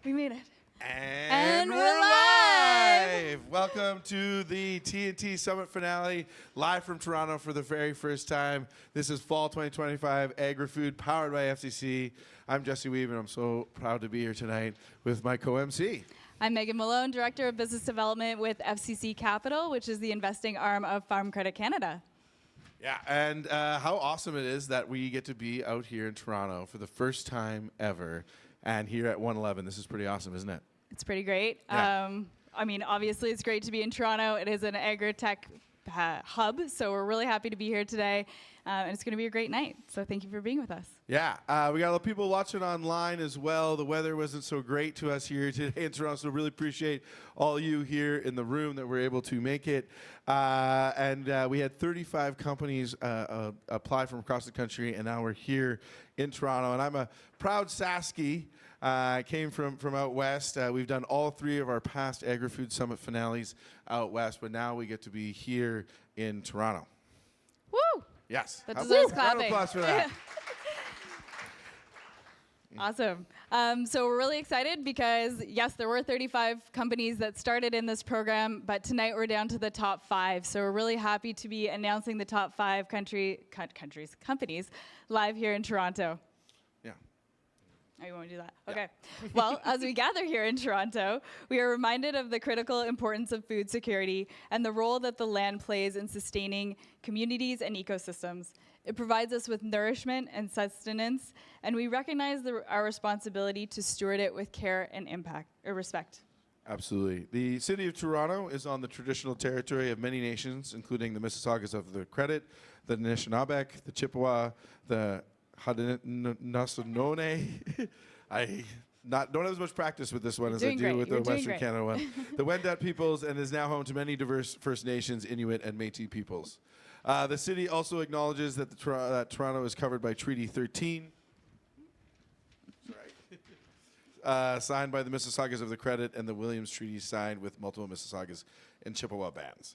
We made it. And we're live! Welcome to the TNT Summit finale, live from Toronto for the very first time. This is Fall 2025 Agri-Food, powered by FCC. I'm Jesse Weave, and I'm so proud to be here tonight with my co-MC. I'm Megan Malone, Director of Business Development with FCC Capital, which is the investing arm of Farm Credit Canada. Yeah, and how awesome it is that we get to be out here in Toronto for the first time ever, and here at 111. This is pretty awesome, isn't it? It's pretty great. Yeah. I mean, obviously, it's great to be in Toronto. It is an agri-tech hub, so we're really happy to be here today, and it's going to be a great night. So thank you for being with us. Yeah, we got a lot of people watching online as well. The weather wasn't so great to us here today in Toronto, so really appreciate all you here in the room that were able to make it. And we had 35 companies apply from across the country, and now we're here in Toronto. And I'm a proud Sasky. I came from out west. We've done all three of our past Agri-Food Summit finales out west, but now we get to be here in Toronto. Woo! Yes. That deserves Round of clapping. applause for that. Awesome. So we're really excited because, yes, there were 35 companies that started in this program, but tonight we're down to the top 5. So we're really happy to be announcing the top 5 companies live here in Toronto. Yeah. Oh, you want to do that? Okay. Well, as we gather here in Toronto, we are reminded of the critical importance of food security and the role that the land plays in sustaining communities and ecosystems. It provides us with nourishment and sustenance, and we recognize our responsibility to steward it with care and respect. Absolutely. The city of Toronto is on the traditional territory of many nations, including the Mississaugas of the Credit, the Anishinaabe, the Chippewa, the Haudenosaunee. I don't have as much practice with this one as I do with the Western Canada one. The Wendat peoples, and is now home to many diverse First Nations, Inuit, and Métis peoples. The city also acknowledges that that Toronto is covered by Treaty 13, signed by the Mississaugas of the Credit, and the Williams Treaty signed with multiple Mississaugas and Chippewa bands.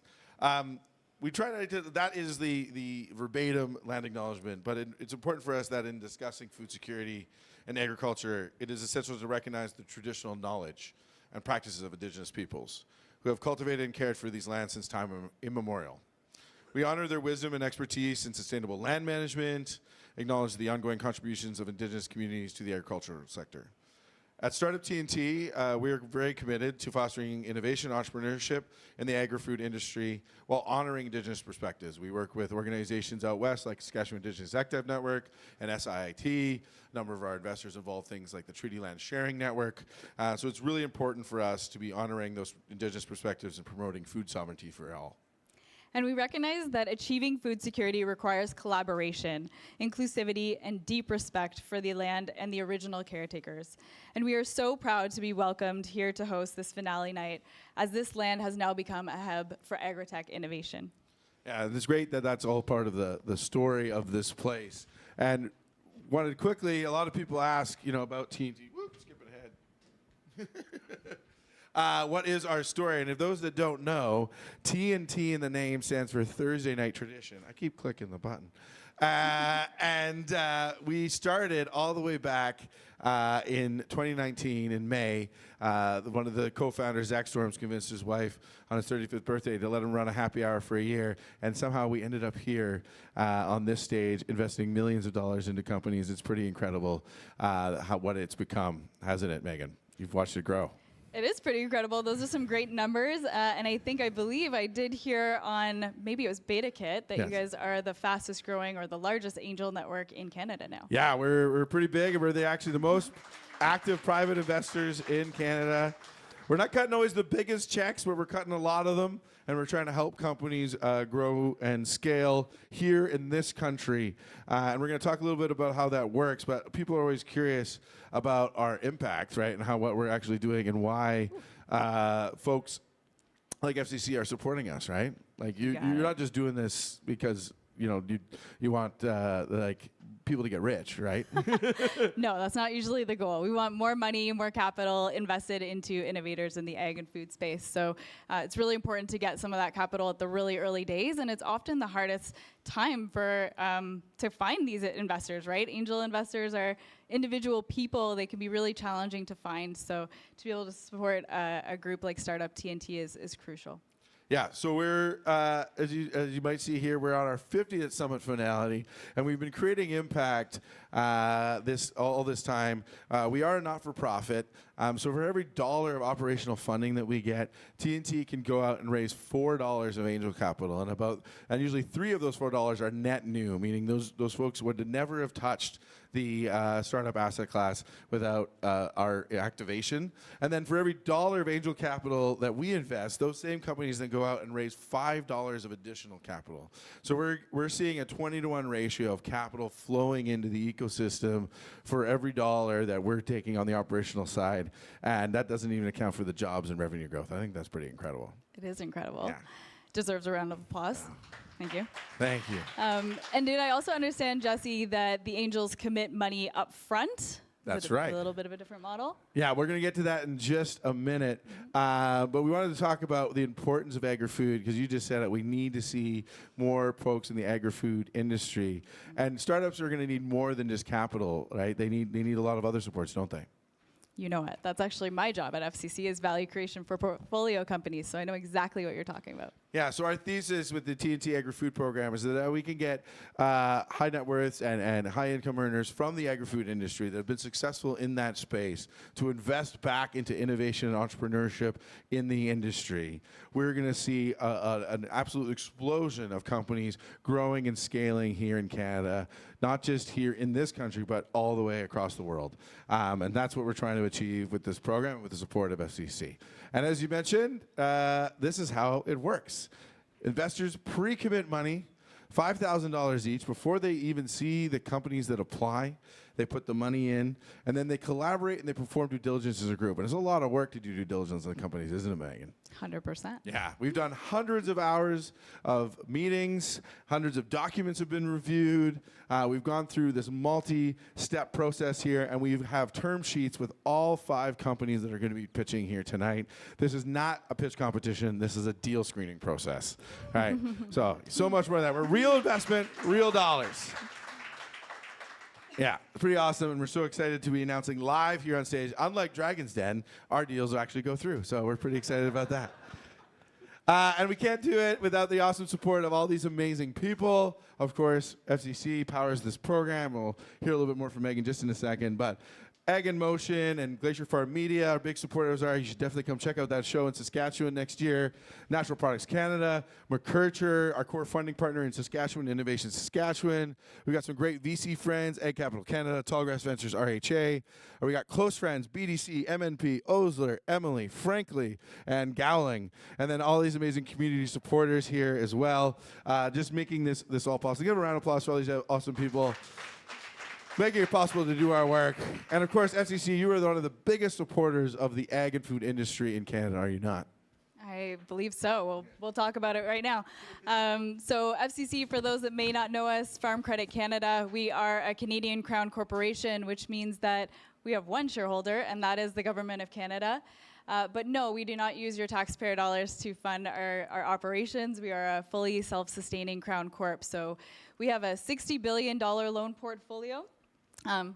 We try to, that is the verbatim land acknowledgement, but it's important for us that in discussing food security and agriculture, it is essential to recognize the traditional knowledge and practices of Indigenous peoples who have cultivated and cared for these lands since time immemorial. We honor their wisdom and expertise in sustainable land management, acknowledge the ongoing contributions of Indigenous communities to the agricultural sector. At Startup TNT, we are very committed to fostering innovation and entrepreneurship in the agri-food industry while honoring Indigenous perspectives. We work with organizations out west like Saskatchewan Indigenous Active Network and SIIT. A number of our investors involve things like the Treaty Land Sharing Network. So it's really important for us to be honoring those Indigenous perspectives and promoting food sovereignty for all. And we recognize that achieving food security requires collaboration, inclusivity, and deep respect for the land and the original caretakers. And we are so proud to be welcomed here to host this finale night, as this land has now become a hub for agri-tech innovation. Yeah, it's great that that's all part of the story of this place. And wanted quickly, a lot of people ask, about TNT. Whoop, skipping ahead. What is our story? And if those that don't know, TNT in the name stands for Thursday Night Tradition. I keep clicking the button. And we started all the way back in 2019 in May. One of the co-founders, Zach Storms, convinced his wife on his 35th birthday to let him run a happy hour for a year. And somehow we ended up here on this stage investing millions of dollars into companies. It's pretty incredible what it's become, hasn't it, Megan? You've watched it grow. It is pretty incredible. Those are some great numbers. And I believe I did hear on, maybe it was BetaKit, that Yes. you guys are the fastest growing or the largest angel network in Canada now. Yeah, we're pretty big, and we're actually the most active private investors in Canada. We're not cutting always the biggest checks, but we're cutting a lot of them, and we're trying to help companies grow and scale here in this country. And we're going to talk a little bit about how that works, but people are always curious about our impact, right, and what we're actually doing and why folks like FCC are supporting us, right? Like you're not just doing this because you want people to get rich, right? No, that's not usually the goal. We want more money, more capital invested into innovators in the ag and food space. So it's really important to get some of that capital at the really early days, and it's often the hardest time for to find these investors, right? Angel investors are individual people. They can be really challenging to find. So to be able to support a group like Startup TNT is crucial. Yeah, so we're, as you might see here, we're on our 50th Summit finale, and we've been creating impact all this time. We are a not-for-profit, so for every dollar of operational funding that we get, TNT can go out and raise $4 of angel capital, and usually 3 of those $4 are net new, meaning those folks would never have touched the startup asset class without our activation. And then for every dollar of angel capital that we invest, those same companies then go out and raise $5 of additional capital. So we're seeing a 20-to-1 ratio of capital flowing into the ecosystem for every dollar that we're taking on the operational side. And that doesn't even account for the jobs and revenue growth. I think that's pretty incredible. It is incredible. Yeah. Deserves a round of applause. Yeah. Thank you. Thank you. And did I also understand, Jesse, that the angels commit money up front? That's right. A little bit of a different model? Yeah, we're going to get to that in just a minute. But we wanted to talk about the importance of agri-food, because you just said it. We need to see more folks in the agri-food industry. And startups are going to need more than just capital, right? They need a lot of other supports, don't they? You know it. That's actually my job at FCC, is value creation for portfolio companies. So I know exactly what you're talking about. Yeah, so our thesis with the TNT Agri-Food program is that we can get high net worths and high income earners from the agri-food industry that have been successful in that space to invest back into innovation and entrepreneurship in the industry. We're going to see an absolute explosion of companies growing and scaling here in Canada, not just here in this country, but all the way across the world. And that's what we're trying to achieve with this program, with the support of FCC. And as you mentioned, this is how it works. Investors pre-commit money, $5,000 each, before they even see the companies that apply. They put the money in, and then they collaborate and they perform due diligence as a group. And it's a lot of work to do due diligence on companies, isn't it, Megan? 100%. Yeah, we've done hundreds of hours of meetings, hundreds of documents have been reviewed. We've gone through this multi-step process here, and we have term sheets with all 5 companies that are going to be pitching here tonight. This is not a pitch competition. This is a deal screening process. All right, so much more than that. We're real investment, real dollars. Yeah, pretty awesome, and we're so excited to be announcing live here on stage. Unlike Dragon's Den, our deals will actually go through, so we're pretty excited about that. And we can't do it without the awesome support of all these amazing people. Of course, FCC powers this program. We'll hear a little bit more from Megan just in a second, but Ag in Motion and Glacier Farm Media, our big supporters are. You should definitely come check out that show in Saskatchewan next year. Natural Products Canada, Mercurture, our core funding partner in Saskatchewan, Innovation Saskatchewan. We got some great VC friends, Ag Capital Canada, Tallgrass Ventures, RHA. We got close friends, BDC, MNP, Osler, Emily, Frankly, and Gowling. And then all these amazing community supporters here as well, just making this all possible. Give a round of applause for all these awesome people making it possible to do our work. And of course, FCC, you are one of the biggest supporters of the ag and food industry in Canada, are you not? I believe so. We'll talk about it right now. So FCC, for those that may not know us, Farm Credit Canada, we are a Canadian Crown corporation, which means that we have one shareholder, and that is the Government of Canada. But no, we do not use your taxpayer dollars to fund our operations. We are a fully self-sustaining Crown Corp. So we have a $60 billion loan portfolio. Sorry, I'm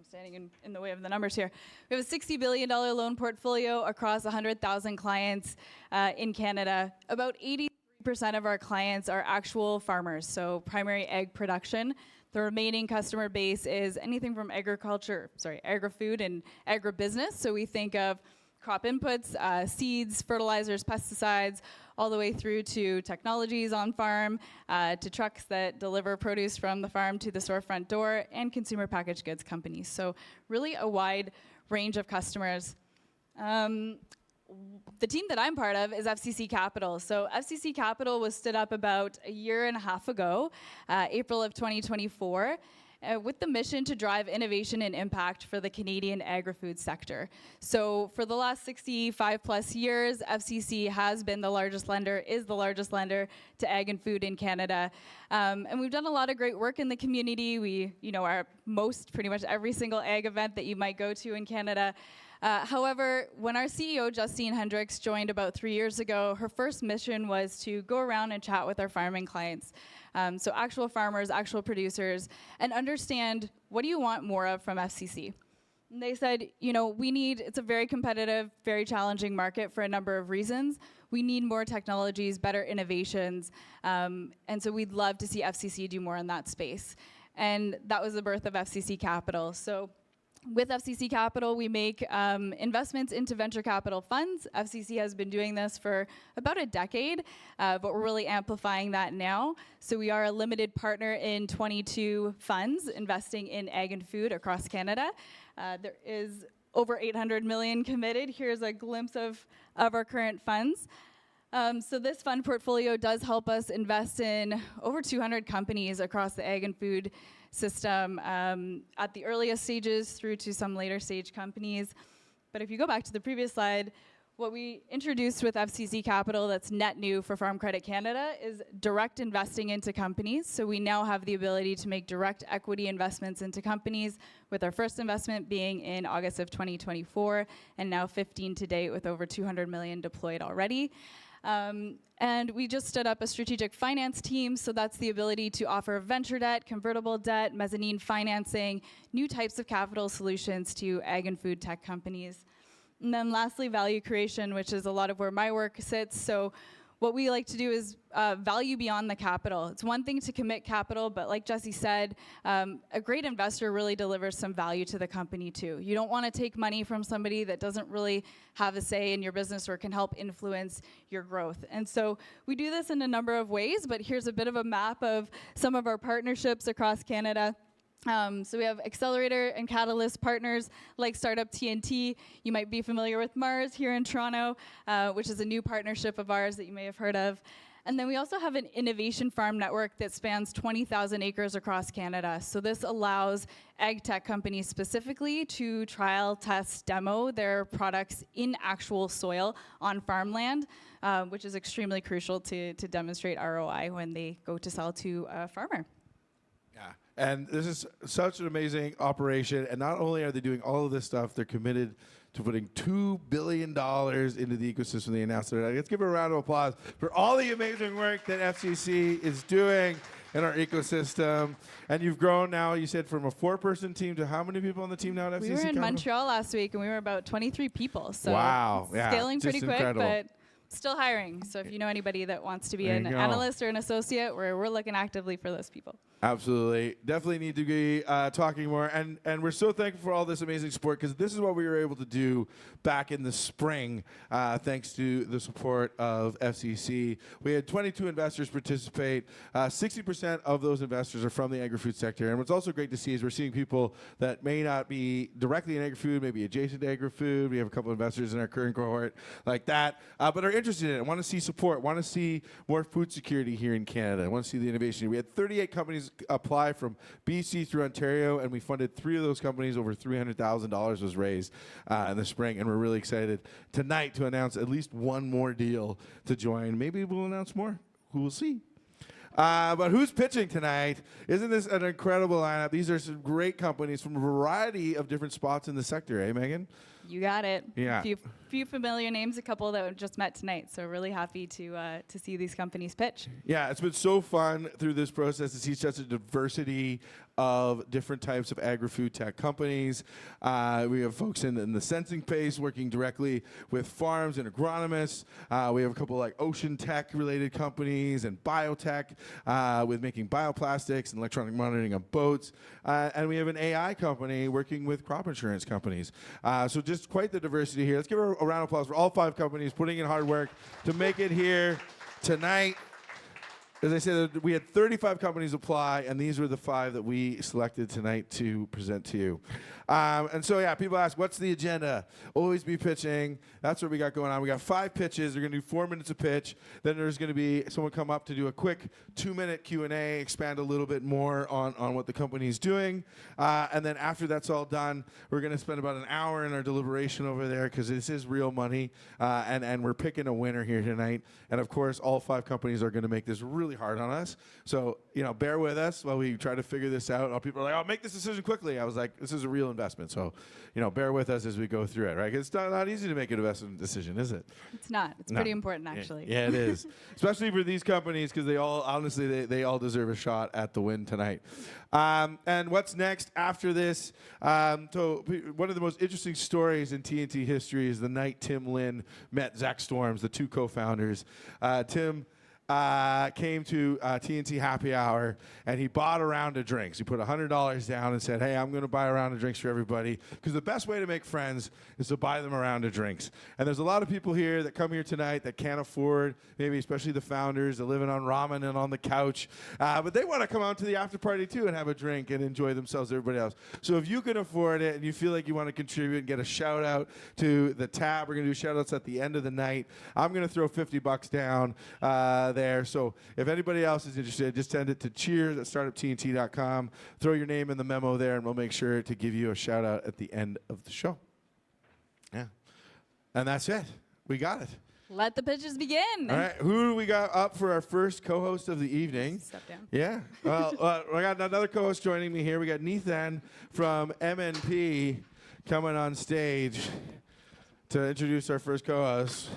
standing in the way of the numbers here. We have a $60 billion loan portfolio across 100,000 clients in Canada. About 83% of our clients are actual farmers, so primary egg production. The remaining customer base is anything from agri-food and agribusiness. So we think of crop inputs, seeds, fertilizers, pesticides, all the way through to technologies on farm, to trucks that deliver produce from the farm to the storefront door, and consumer packaged goods companies. So really a wide range of customers. The team that I'm part of is FCC Capital. So FCC Capital was stood up about a year and a half ago, April of 2024. with the mission to drive innovation and impact for the Canadian agri-food sector. So for the last 65 plus years, FCC has been the largest lender, is the largest lender to ag and food in Canada. And we've done a lot of great work in the community. We, are at pretty much every single ag event that you might go to in Canada. However, when our CEO, Justine Hendricks, joined about 3 years ago, her first mission was to go around and chat with our farming clients. So actual farmers, actual producers, and understand, what do you want more of from FCC? And they said, it's a very competitive, very challenging market for a number of reasons. We need more technologies, better innovations, and so we'd love to see FCC do more in that space. And that was the birth of FCC Capital. So with FCC Capital, we make investments into venture capital funds. FCC has been doing this for about a decade, but we're really amplifying that now. So we are a limited partner in 22 funds investing in ag and food across Canada. There is over 800 million committed. Here's a glimpse of our current funds. So this fund portfolio does help us invest in over 200 companies across the ag and food system, at the earliest stages through to some later stage companies. But if you go back to the previous slide, what we introduced with FCC Capital that's net new for Farm Credit Canada is direct investing into companies. So we now have the ability to make direct equity investments into companies, with our first investment being in August of 2024, and now 15 to date with over 200 million deployed already. And we just stood up a strategic finance team, so that's the ability to offer venture debt, convertible debt, mezzanine financing, new types of capital solutions to ag and food tech companies. And then lastly, value creation, which is a lot of where my work sits. So what we like to do is value beyond the capital. It's one thing to commit capital, but like Jesse said, a great investor really delivers some value to the company too. You don't want to take money from somebody that doesn't really have a say in your business or can help influence your growth. And so we do this in a number of ways, but here's a bit of a map of some of our partnerships across Canada. So we have accelerator and catalyst partners like Startup TNT. You might be familiar with Mars here in Toronto, which is a new partnership of ours that you may have heard of. And then we also have an innovation farm network that spans 20,000 acres across Canada. So this allows ag tech companies specifically to trial, test, demo their products in actual soil on farmland, which is extremely crucial to demonstrate ROI when they go to sell to a farmer. Yeah, and this is such an amazing operation. And not only are they doing all of this stuff, they're committed to putting $2 billion into the ecosystem they announced today. Let's give a round of applause for all the amazing work that FCC is doing in our ecosystem. And you've grown now, you said, from a 4-person team to how many people on the team now at FCC? We were in Montreal last week, and we were about 23 people. So wow, yeah, scaling pretty quick, incredible. But still hiring. So if you know anybody that wants to be an analyst or an associate, we're looking actively for those people. Absolutely. Definitely need to be talking more. And we're so thankful for all this amazing support, because this is what we were able to do back in the spring, thanks to the support of FCC. We had 22 investors participate. 60% of those investors are from the agri-food sector. And what's also great to see is we're seeing people that may not be directly in agri-food, maybe adjacent to agri-food. We have a couple of investors in our current cohort like that, but are interested in it, want to see support, want to see more food security here in Canada, want to see the innovation. We had 38 companies apply from BC through Ontario, and we funded 3 of those companies. Over $300,000 was raised in the spring, and we're really excited tonight to announce at least one more deal to join. Maybe we'll announce more. Who will see? But who's pitching tonight? Isn't this an incredible lineup? These are some great companies from a variety of different spots in the sector, eh, Megan? You got it. Yeah. Few familiar names, a couple that we just met tonight. So really happy to see these companies pitch. Yeah, it's been so fun through this process to see such a diversity of different types of agri-food tech companies. We have folks in the sensing space working directly with farms and agronomists. We have a couple like ocean tech related companies and biotech with making bioplastics and electronic monitoring of boats. And we have an AI company working with crop insurance companies. So just quite the diversity here. Let's give a round of applause for all 5 companies putting in hard work to make it here tonight. as I said, we had 35 companies apply, and these were the 5 that we selected tonight to present to you. And so, yeah, people ask, what's the agenda? Always be pitching. That's what we got going on. We got 5 pitches. They're going to do 4 minutes a pitch. Then there's going to be someone come up to do a quick 2-minute Q&A, expand a little bit more on what the company's doing. And then after that's all done, we're going to spend about an hour in our deliberation over there because this is real money, and we're picking a winner here tonight. And, of course, all 5 companies are going to make this really hard on us. So, bear with us while we try to figure this out. All people are like, make this decision quickly. I was like, this is a real investment. So, bear with us as we go through it, right? 'Cause it's not easy to make an investment decision, is it? It's not. It's pretty important, actually. Yeah, it is. Especially for these companies because they all, honestly, they all deserve a shot at the win tonight. And what's next after this? So one of the most interesting stories in TNT history is the night Tim Lin met Zach Storms, the 2 co-founders. Tim came to TNT Happy Hour, and he bought a round of drinks. He put $100 down and said, hey, I'm going to buy a round of drinks for everybody, because the best way to make friends is to buy them a round of drinks. And there's a lot of people here that come here tonight that can't afford, maybe especially the founders, that living on ramen and on the couch, but they want to come out to the after party too and have a drink and enjoy themselves, everybody else. So if you can afford it and you feel like you want to contribute and get a shout out to the tab, we're going to do shout outs at the end of the night. I'm going to throw $50 down there. So if anybody else is interested, just send it to cheers@startuptnt.com. Throw your name in the memo there, and we'll make sure to give you a shout out at the end of the show. Yeah. And that's it. We got it. Let the pitches begin. All right. Who do we got up for our first co-host of the evening? Step down. Yeah. Well, we got another co-host joining me here. We got Nathan from MNP coming on stage to introduce our first co-host.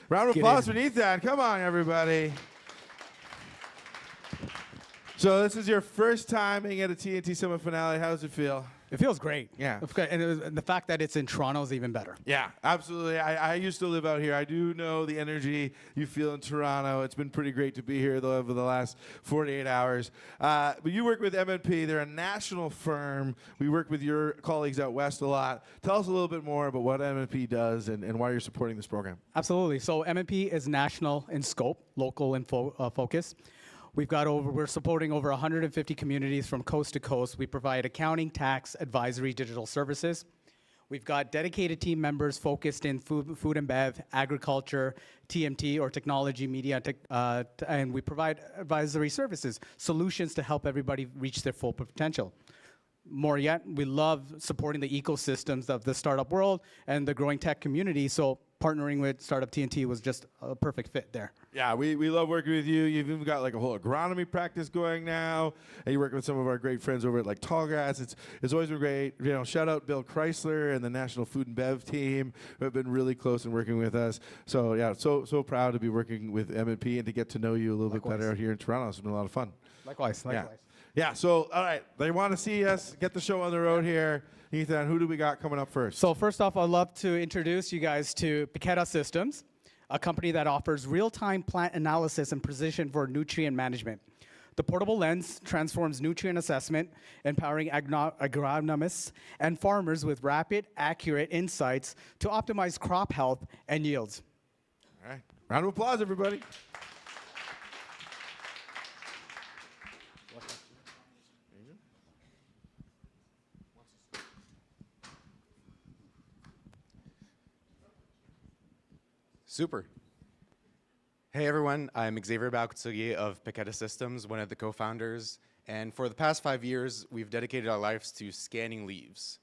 Round of applause for Nathan. Come on, everybody. So this is your first time being at a TNT Summit finale. How does it feel? It feels great. Yeah. And the fact that it's in Toronto is even better. Yeah, absolutely. I used to live out here. I do know the energy you feel in Toronto. It's been pretty great to be here, though, over the last 48 hours. But you work with MNP. They're a national firm. We work with your colleagues out west a lot. Tell us a little bit more about what MNP does and why you're supporting this program. Absolutely. So MNP is national in scope, local in focus. We're supporting over 150 communities from coast to coast. We provide accounting, tax, advisory, digital services. We've got dedicated team members focused in food and bev, agriculture, TMT or technology, media, and we provide advisory services, solutions to help everybody reach their full potential. More yet, we love supporting the ecosystems of the startup world and the growing tech community, so partnering with Startup TNT was just a perfect fit there. Yeah, we love working with you. You've even got like a whole agronomy practice going now, and you work with some of our great friends over at like Tallgrass. It's always been great. Shout out Bill Chrysler and the National Food and Bev team who have been really close in working with us. So yeah, so proud to be working with MNP and to get to know you a little bit better out here in Toronto. It's been a lot of fun. Likewise. Yeah, so, all right, they want to see us get the show on the road here. Ethan, who do we got coming up first? So first off, I'd love to introduce you guys to Piketa Systems, a company that offers real-time plant analysis and precision for nutrient management. The portable lens transforms nutrient assessment, empowering agronomists and farmers with rapid, accurate insights to optimize crop health and yields. All right, round of applause, everybody. Super. Hey everyone, I'm Xavier Balkutsugi of Piketa Systems, one of the co-founders, and for the past 5 years, we've dedicated our lives to scanning leaves.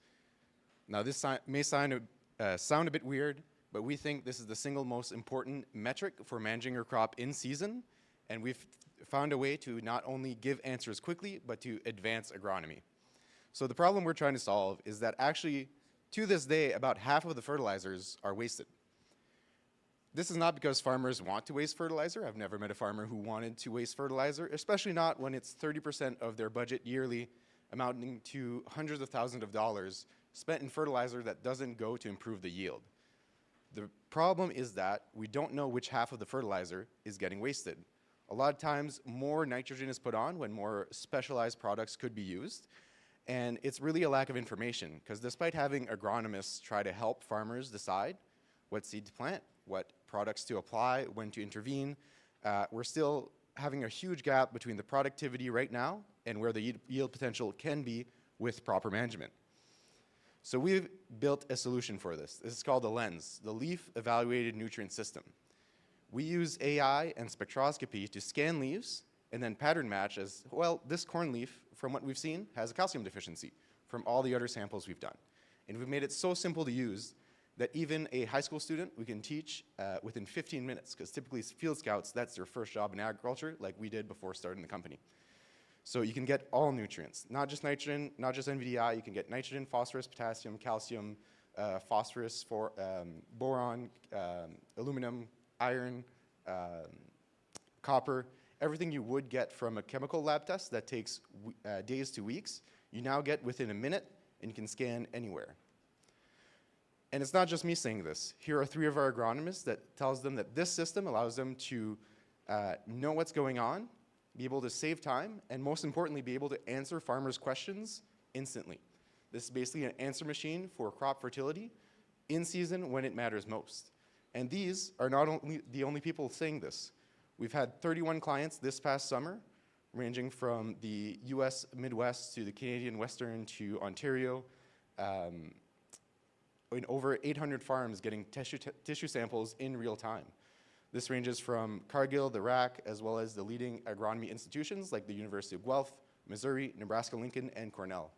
Now this may sound a bit weird, but we think this is the single most important metric for managing your crop in season, and we've found a way to not only give answers quickly, but to advance agronomy. So the problem we're trying to solve is that actually, to this day, about half of the fertilizers are wasted. This is not because farmers want to waste fertilizer. I've never met a farmer who wanted to waste fertilizer, especially not when it's 30% of their budget yearly, amounting to hundreds of thousands of dollars spent in fertilizer that doesn't go to improve the yield. The problem is that we don't know which half of the fertilizer is getting wasted. A lot of times, more nitrogen is put on when more specialized products could be used, and it's really a lack of information, because despite having agronomists try to help farmers decide what seed to plant, what products to apply, when to intervene, we're still having a huge gap between the productivity right now and where the yield potential can be with proper management. So we've built a solution for this. This is called the LENS, the Leaf Evaluated Nutrient System. We use AI and spectroscopy to scan leaves and then pattern match as, well, this corn leaf, from what we've seen, has a calcium deficiency from all the other samples we've done. And we've made it so simple to use that even a high school student we can teach within 15 minutes, because typically field scouts, that's their first job in agriculture, like we did before starting the company. So you can get all nutrients, not just nitrogen, not just NVDI, you can get nitrogen, phosphorus, potassium, calcium, phosphorus, boron, aluminum, iron, copper, everything you would get from a chemical lab test that takes days to weeks, you now get within a minute, and you can scan anywhere. And it's not just me saying this. Here are 3 of our agronomists that tells them that this system allows them to know what's going on, be able to save time, and most importantly, be able to answer farmers' questions instantly. This is basically an answer machine for crop fertility in season when it matters most. And these are not only the only people saying this. We've had 31 clients this past summer, ranging from the US Midwest to the Canadian Western to Ontario, in over 800 farms getting tissue samples in real time. This ranges from Cargill, the RAC, as well as the leading agronomy institutions like the University of Guelph, Missouri, Nebraska-Lincoln, and Cornell.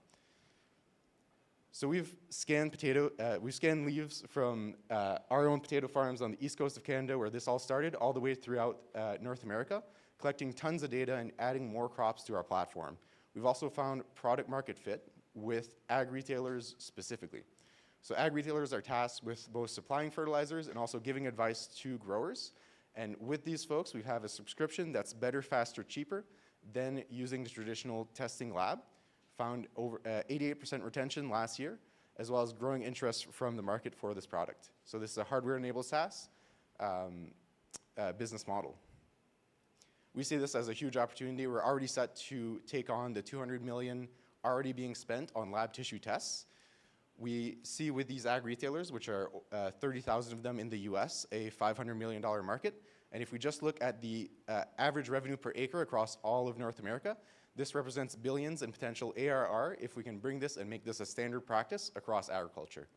So we've scanned leaves from our own potato farms on the east coast of Canada, where this all started, all the way throughout North America, collecting tons of data and adding more crops to our platform. We've also found product market fit with ag retailers specifically. So ag retailers are tasked with both supplying fertilizers and also giving advice to growers. And with these folks, we have a subscription that's better, faster, cheaper than using the traditional testing lab. Found over 88% retention last year, as well as growing interest from the market for this product. So this is a hardware-enabled SaaS business model. We see this as a huge opportunity. We're already set to take on the $200 million already being spent on lab tissue tests. We see with these ag retailers, which are 30,000 of them in the US, a $500 million market. And if we just look at the average revenue per acre across all of North America, this represents billions in potential ARR if we can bring this and make this a standard practice across agriculture.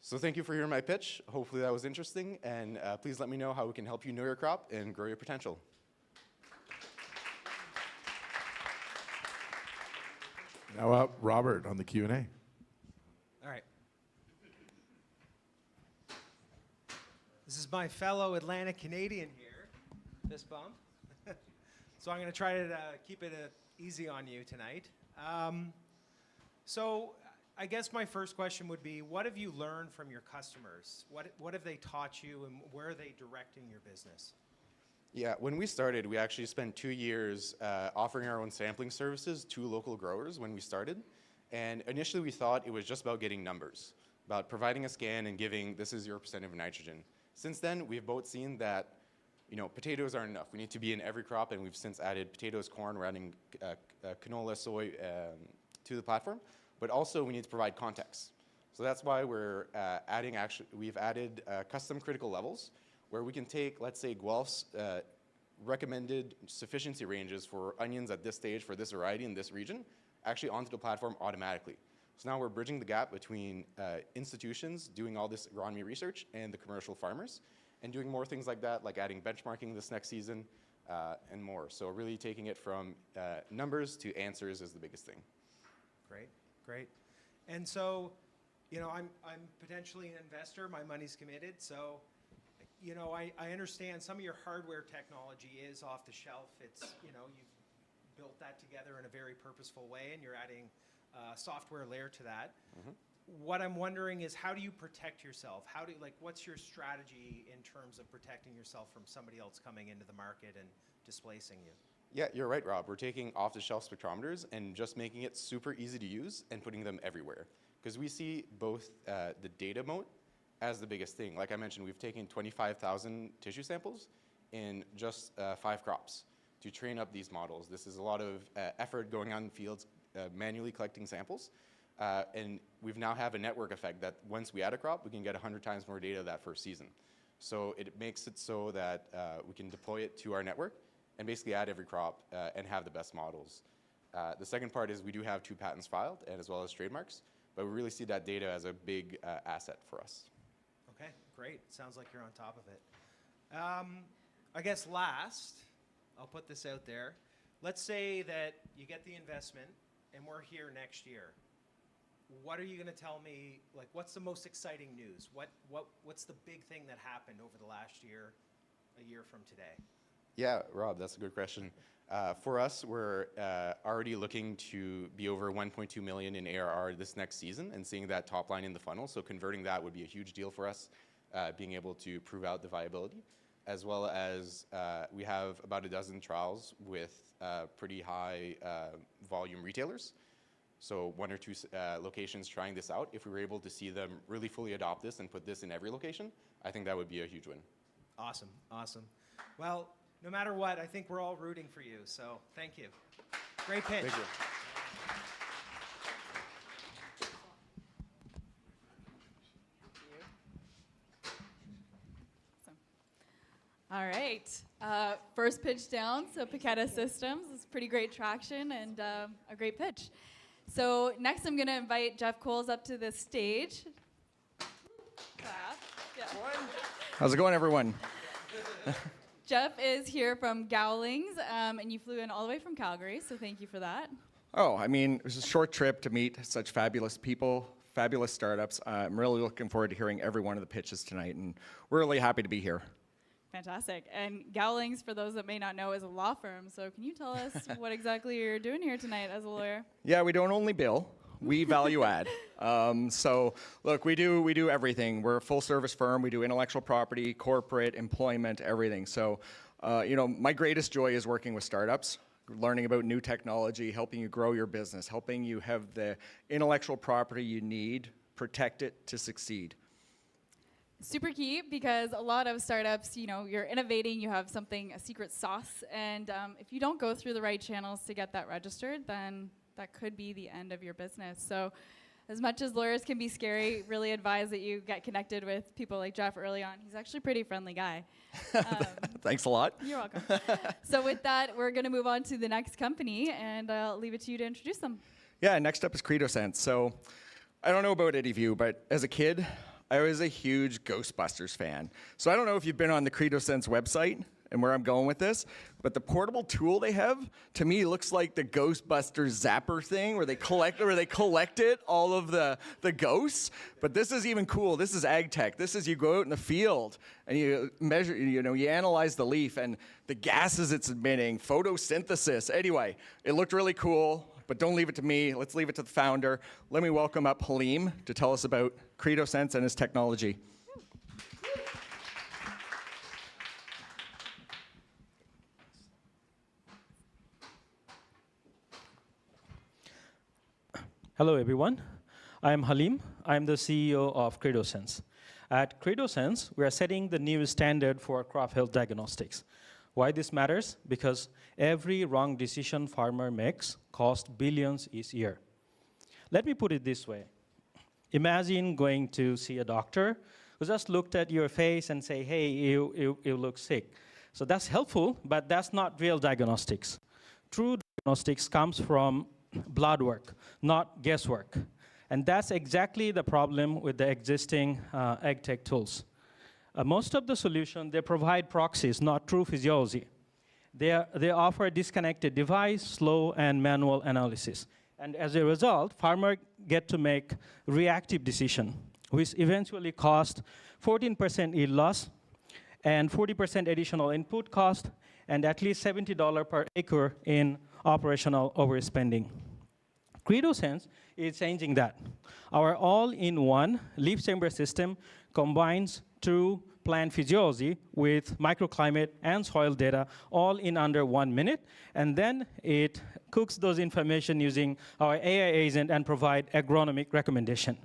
So thank you for hearing my pitch. Hopefully that was interesting. And please let me know how we can help you know your crop and grow your potential. Now up, Robert on the Q&A. All right. This is my fellow Atlantic Canadian here, fist bump. So I'm going to try to keep it easy on you tonight. So I guess my first question would be, what have you learned from your customers? What have they taught you, and where are they directing your business? Yeah, when we started, we actually spent 2 years offering our own sampling services to local growers when we started. And initially we thought it was just about getting numbers, about providing a scan and giving, this is your percent of nitrogen. Since then, we've both seen that, you know, potatoes aren't enough. We need to be in every crop, and we've since added potatoes, corn, we're adding canola, soy to the platform. But also we need to provide context. So that's why we're we've added custom critical levels, where we can take, let's say, Guelph's recommended sufficiency ranges for onions at this stage for this variety in this region, actually onto the platform automatically. So now we're bridging the gap between institutions doing all this agronomy research and the commercial farmers, and doing more things like that, like adding benchmarking this next season and more. So really taking it from numbers to answers is the biggest thing. Great, great. And so, you know, I'm potentially an investor. My money's committed. So, you know, I understand some of your hardware technology is off the shelf. It's, you know, you've built that together in a very purposeful way, and you're adding a software layer to that. Mm-hmm. What I'm wondering is, how do you protect yourself? What's your strategy in terms of protecting yourself from somebody else coming into the market and displacing you? Yeah, you're right, Rob. We're taking off-the-shelf spectrometers and just making it super easy to use and putting them everywhere. Because we see both the data moat as the biggest thing. Like I mentioned, we've taken 25,000 tissue samples in just 5 crops to train up these models. This is a lot of effort going on in fields, manually collecting samples. And we've now have a network effect that once we add a crop, we can get 100 times more data that first season. So it makes it so that we can deploy it to our network and basically add every crop and have the best models. The second part is we do have 2 patents filed, and as well as trademarks, but we really see that data as a big asset for us. Okay, great. Sounds like you're on top of it. I guess last, I'll put this out there. Let's say that you get the investment and we're here next year. What are you going to tell me? Like, what's the most exciting news? What's the big thing that happened over the last year, a year from today? Yeah, Rob, that's a good question. For us, we're already looking to be over 1.2 million in ARR this next season and seeing that top line in the funnel. So converting that would be a huge deal for us, being able to prove out the viability, as well as we have about a dozen trials with pretty high volume retailers. So 1 or 2 locations trying this out. If we were able to see them really fully adopt this and put this in every location, I think that would be a huge win. Awesome, awesome. Well, no matter what, I think we're all rooting for you. So thank you. Great pitch. Thank you. All right. First pitch down, so Piquetta Systems is pretty great traction and a great pitch. So next I'm going to invite Jeff Coles up to the stage. Clap. Yeah. How's it going, everyone? Jeff is here from Gowlings, and you flew in all the way from Calgary, so thank you for that. Oh, I mean, it was a short trip to meet such fabulous people, fabulous startups. I'm really looking forward to hearing every one of the pitches tonight, and we're really happy to be here. Fantastic. And Gowlings, for those that may not know, is a law firm. So can you tell us what exactly you're doing here tonight as a lawyer? Yeah, we don't only bill, we value add. So look, we do everything. We're a full service firm. We do intellectual property, corporate, employment, everything. So, my greatest joy is working with startups, learning about new technology, helping you grow your business, helping you have the intellectual property you need, protect it to succeed. Super key, because a lot of startups, you're innovating, you have something, a secret sauce, and if you don't go through the right channels to get that registered, then that could be the end of your business. So as much as lawyers can be scary, really advise that you get connected with people like Jeff early on. He's actually a pretty friendly guy. Thanks a lot. You're welcome. So with that, we're going to move on to the next company, and I'll leave it to you to introduce them. Yeah, next up is CredoSense. So I don't know about any of you, but as a kid, I was a huge Ghostbusters fan. So I don't know if you've been on the CredoSense website and where I'm going with this, but the portable tool they have, to me, looks like the Ghostbusters zapper thing where they collected all of the ghosts. But this is even cool. This is ag tech. This is you go out in the field and you measure, you analyze the leaf and the gases it's emitting, photosynthesis. Anyway, it looked really cool. But don't leave it to me. Let's leave it to the founder. Let me welcome up Halim to tell us about CredoSense and his technology. Hello, everyone. I am Halim. I am the CEO of CredoSense. At CredoSense, we are setting the new standard for crop health diagnostics. Why this matters? Because every wrong decision farmer makes costs billions each year. Let me put it this way. Imagine going to see a doctor who just looked at your face and say, hey, you look sick. So that's helpful, but that's not real diagnostics. True diagnostics comes from blood work, not guesswork. And that's exactly the problem with the existing ag tech tools. Most of the solution, they provide proxies, not true physiology. They offer a disconnected device, slow and manual analysis. And as a result, farmers get to make reactive decision, which eventually cost 14% yield loss and 40% additional input cost and at least $70 per acre in operational overspending. CredoSense is changing that. Our all-in-one leaf chamber system combines true plant physiology with microclimate and soil data all in under 1 minute, and then it cooks those information using our AI agent and provide agronomic recommendation.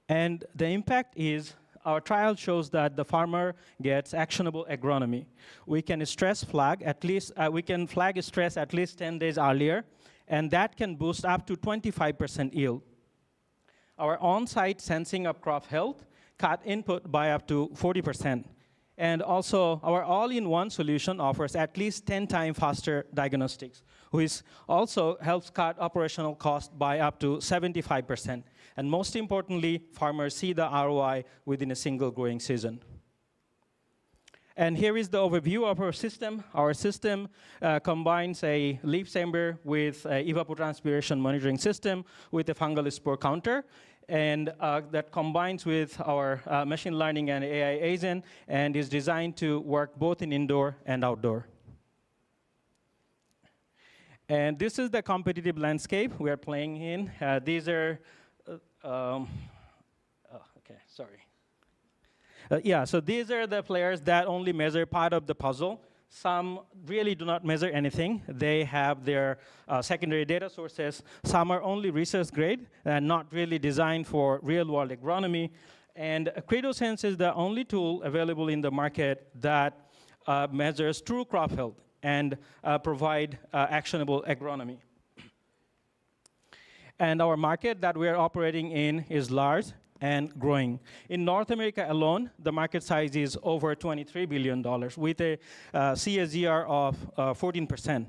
And the impact is our trial shows that the farmer gets actionable agronomy. We can flag stress at least 10 days earlier, and that can boost up to 25% yield. Our on-site sensing of crop health cut input by up to 40%. And also, our all-in-one solution offers at least 10 times faster diagnostics, which also helps cut operational costs by up to 75%. And most importantly, farmers see the ROI within a single growing season. And here is the overview of our system. Our system combines a leaf chamber with an evapotranspiration monitoring system with a fungal spore counter. And that combines with our machine learning and AI agent and is designed to work both in indoor and outdoor. And this is the competitive landscape we are playing in. These are, okay, sorry. Yeah, so these are the players that only measure part of the puzzle. Some really do not measure anything. They have their secondary data sources. Some are only research grade and not really designed for real-world agronomy. And CredoSense is the only tool available in the market that measures true crop health and provide actionable agronomy. And our market that we are operating in is large and growing. In North America alone, the market size is over $23 billion with a CAGR of 14%.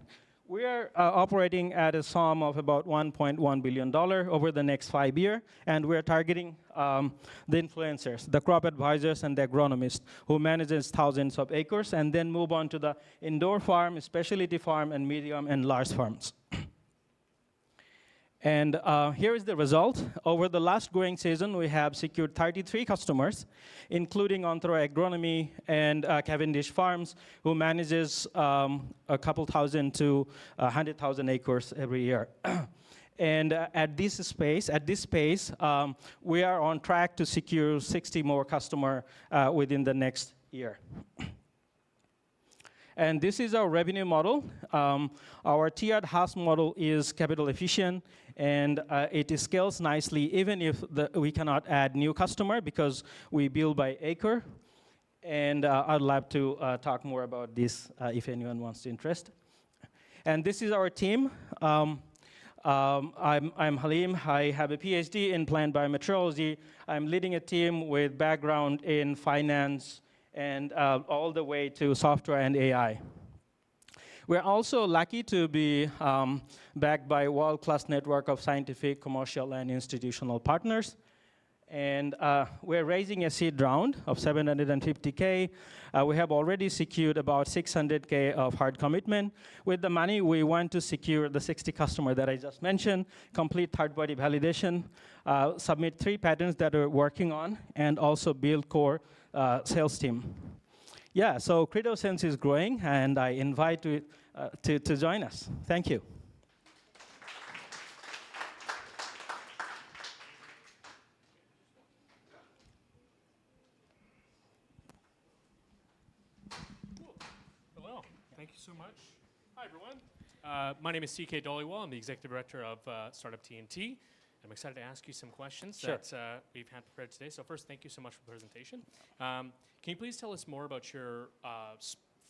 We are operating at a sum of about $1.1 billion over the next 5 years, and we're targeting the influencers, the crop advisors, and the agronomists who manages thousands of acres, and then move on to the indoor farm, specialty farm, and medium and large farms. And here is the result. Over the last growing season, we have secured 33 customers, including Onthora Agronomy and Cavendish Farms, who manages a couple thousand to 100,000 acres every year. And at this pace, we are on track to secure 60 more customers within the next year. And this is our revenue model. Our tiered HaaS model is capital efficient, and it scales nicely even if we cannot add new customer because we bill by acre. And I'd love to talk more about this if anyone wants to interest. And this is our team. I'm Halim. I have a PhD in plant biometeorology. I'm leading a team with background in finance and all the way to software and AI. We're also lucky to be backed by a world-class network of scientific, commercial, and institutional partners. And we're raising a seed round of $750K. We have already secured about $600K of hard commitment. With the money, we want to secure the 60 customers that I just mentioned, complete third-party validation, submit 3 patents that we're working on, and also build core sales team. Yeah, so CredoSense is growing, and I invite you to join us. Thank you. Hello, thank you so much. Hi, everyone. My name is CK Dhaliwal. I'm the Executive Director of Startup TNT. I'm excited to ask you some questions that we've had prepared today. So first, thank you so much for the presentation. Can you please tell us more about your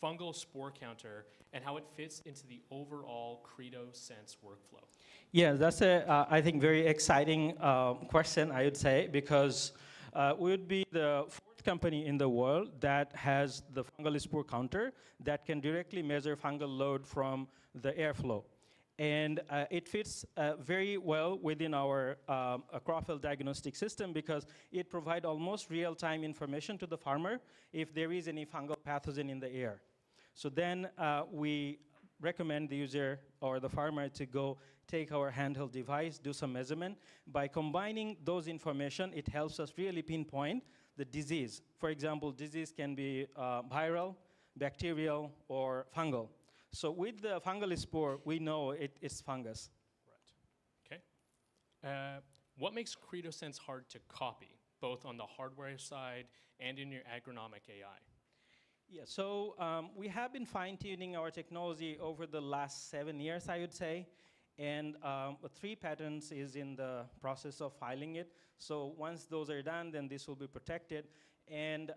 fungal spore counter and how it fits into the overall CredoSense workflow? Yeah, that's a, I think, very exciting question, I would say, because we would be the 4th company in the world that has the fungal spore counter that can directly measure fungal load from the airflow. And it fits very well within our crop health diagnostic system because it provides almost real-time information to the farmer if there is any fungal pathogen in the air. So then we recommend the user or the farmer to go take our handheld device, do some measurement. By combining those information, it helps us really pinpoint the disease. For example, disease can be viral, bacterial, or fungal. So with the fungal spore, we know it's fungus. Right. Okay. What makes CredoSense hard to copy, both on the hardware side and in your agronomic AI? Yeah, so we have been fine-tuning our technology over the last 7 years, I would say. And 3 patents is in the process of filing it. So once those are done, then this will be protected. And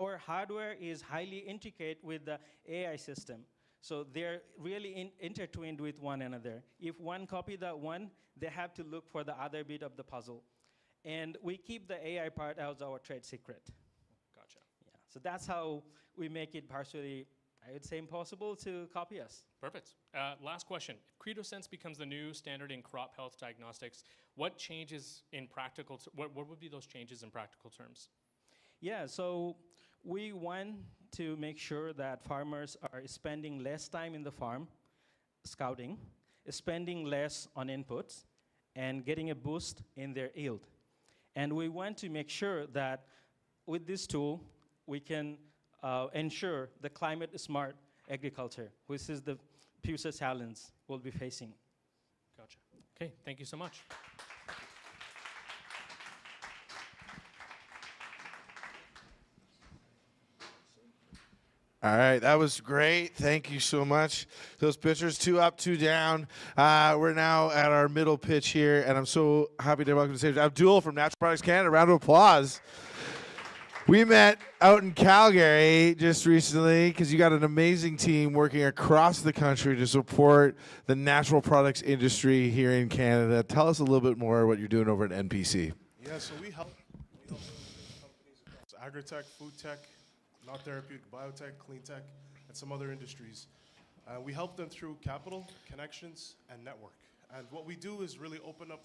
our hardware is highly integrated with the AI system. So they're really intertwined with one another. If one copy that one, they have to look for the other bit of the puzzle. And we keep the AI part as our trade secret. Gotcha. Yeah. So that's how we make it partially, I would say, impossible to copy us. Perfect. Last question. If CredoSense becomes the new standard in crop health diagnostics, what changes in practical, what would be those changes in practical terms? Yeah, so we want to make sure that farmers are spending less time in the farm scouting, spending less on inputs, and getting a boost in their yield. And we want to make sure that with this tool, we can ensure the climate-smart agriculture, which is the future challenge we'll be facing. Gotcha. Okay, thank you so much. All right, that was great. Thank you so much. Those pitchers, 2 up, 2 down. We're now at our middle pitch here, and I'm so happy to welcome to the stage Abdul from Natural Products Canada. Round of applause. We met out in Calgary just recently because you got an amazing team working across the country to support the natural products industry here in Canada. Tell us a little bit more what you're doing over at NPC. Yeah, so we help companies across agri-tech, food tech, non-therapeutic biotech, clean tech, and some other industries. We help them through capital, connections, and network. And what we do is really open up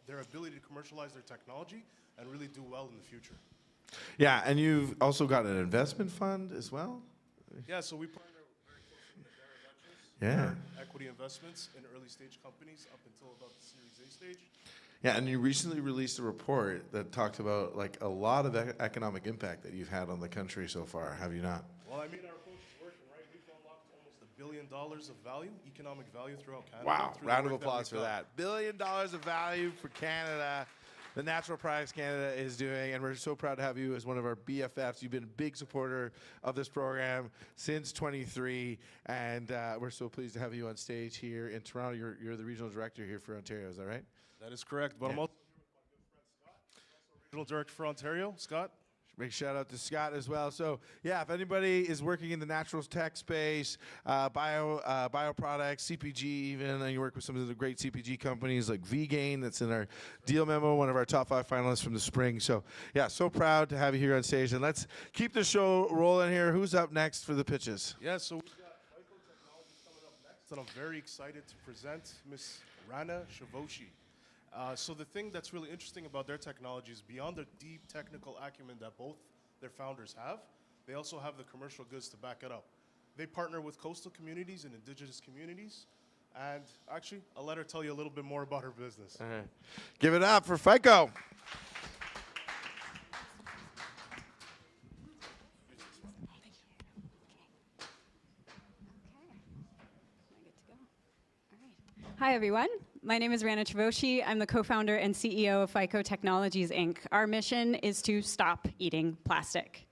their ability to commercialize their technology and really do well in the future. Yeah, and you've also got an investment fund as well? Yeah, so we partner very closely with Dara Ventures. Yeah. Equity investments in early stage companies up until about the Series A stage. Yeah, and you recently released a report that talked about like a lot of economic impact that you've had on the country so far, have you not? Well, I mean, our approach is working, right? We've unlocked almost $1 billion of value, economic value throughout Canada. Wow, through the round of work applause for we've done. that. $1 billion of value for Canada. The Natural Products Canada is doing, and we're so proud to have you as one of our BFFs. You've been a big supporter of this program since 23, and we're so pleased to have you on stage here in Toronto. You're the regional director here for Ontario, is that right? That is correct, but I'm also here with my good friend Scott, who's also regional director for Ontario. Scott? Big shout out to Scott as well. So yeah, if anybody is working in the natural tech space, bioproducts, CPG even, and you work with some of the great CPG companies like Vegain, that's in our deal memo, one of our top 5 finalists from the spring. So yeah, so proud to have you here on stage. And let's keep the show rolling here. Who's up next for the pitches? Yeah, so we've got FICO Technologies coming up next, and I'm very excited to present Ms. Rana Shavoshi. So the thing that's really interesting about their technology is beyond the deep technical acumen that both their founders have, they also have the commercial goods to back it up. They partner with coastal communities and indigenous communities. And actually, I'll let her tell you a little bit more about her business. Give it up for FICO. Hi, everyone. My name is Rana Chavoshi. I'm the co-founder and CEO of FICO Technologies, Inc. Our mission is to stop eating plastic.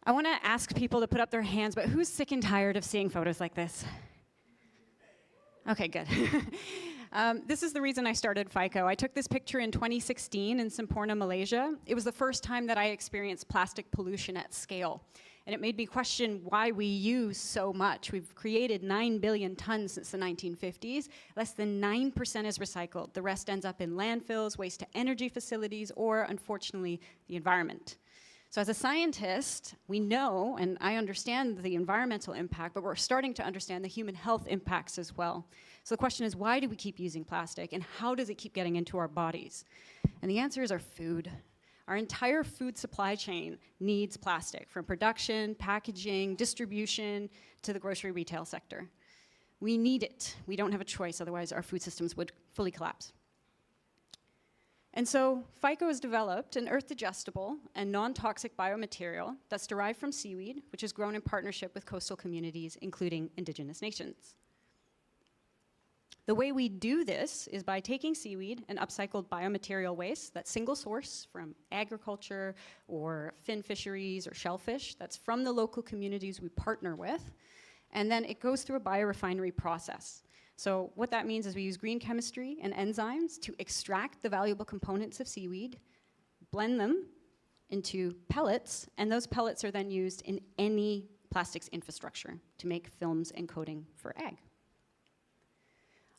I want to ask people to put up their hands, but who's sick and tired of seeing photos like this? Okay, good. This is the reason I started FICO. I took this picture in 2016 in Semporna, Malaysia. It was the first time that I experienced plastic pollution at scale. And it made me question why we use so much. We've created 9 billion tons since the 1950s. Less than 9% is recycled. The rest ends up in landfills, waste to energy facilities, or, unfortunately, the environment. So as a scientist, we know, and I understand the environmental impact, but we're starting to understand the human health impacts as well. So the question is, why do we keep using plastic, and how does it keep getting into our bodies? And the answer is our food. Our entire food supply chain needs plastic, from production, packaging, distribution, to the grocery retail sector. We need it. We don't have a choice, otherwise our food systems would fully collapse. And so FICO has developed an earth-digestible and non-toxic biomaterial that's derived from seaweed, which is grown in partnership with coastal communities, including indigenous nations. The way we do this is by taking seaweed and upcycled biomaterial waste that's single source from agriculture or fin fisheries or shellfish that's from the local communities we partner with, and then it goes through a biorefinery process. So what that means is we use green chemistry and enzymes to extract the valuable components of seaweed, blend them into pellets, and those pellets are then used in any plastics infrastructure to make films and coating for ag.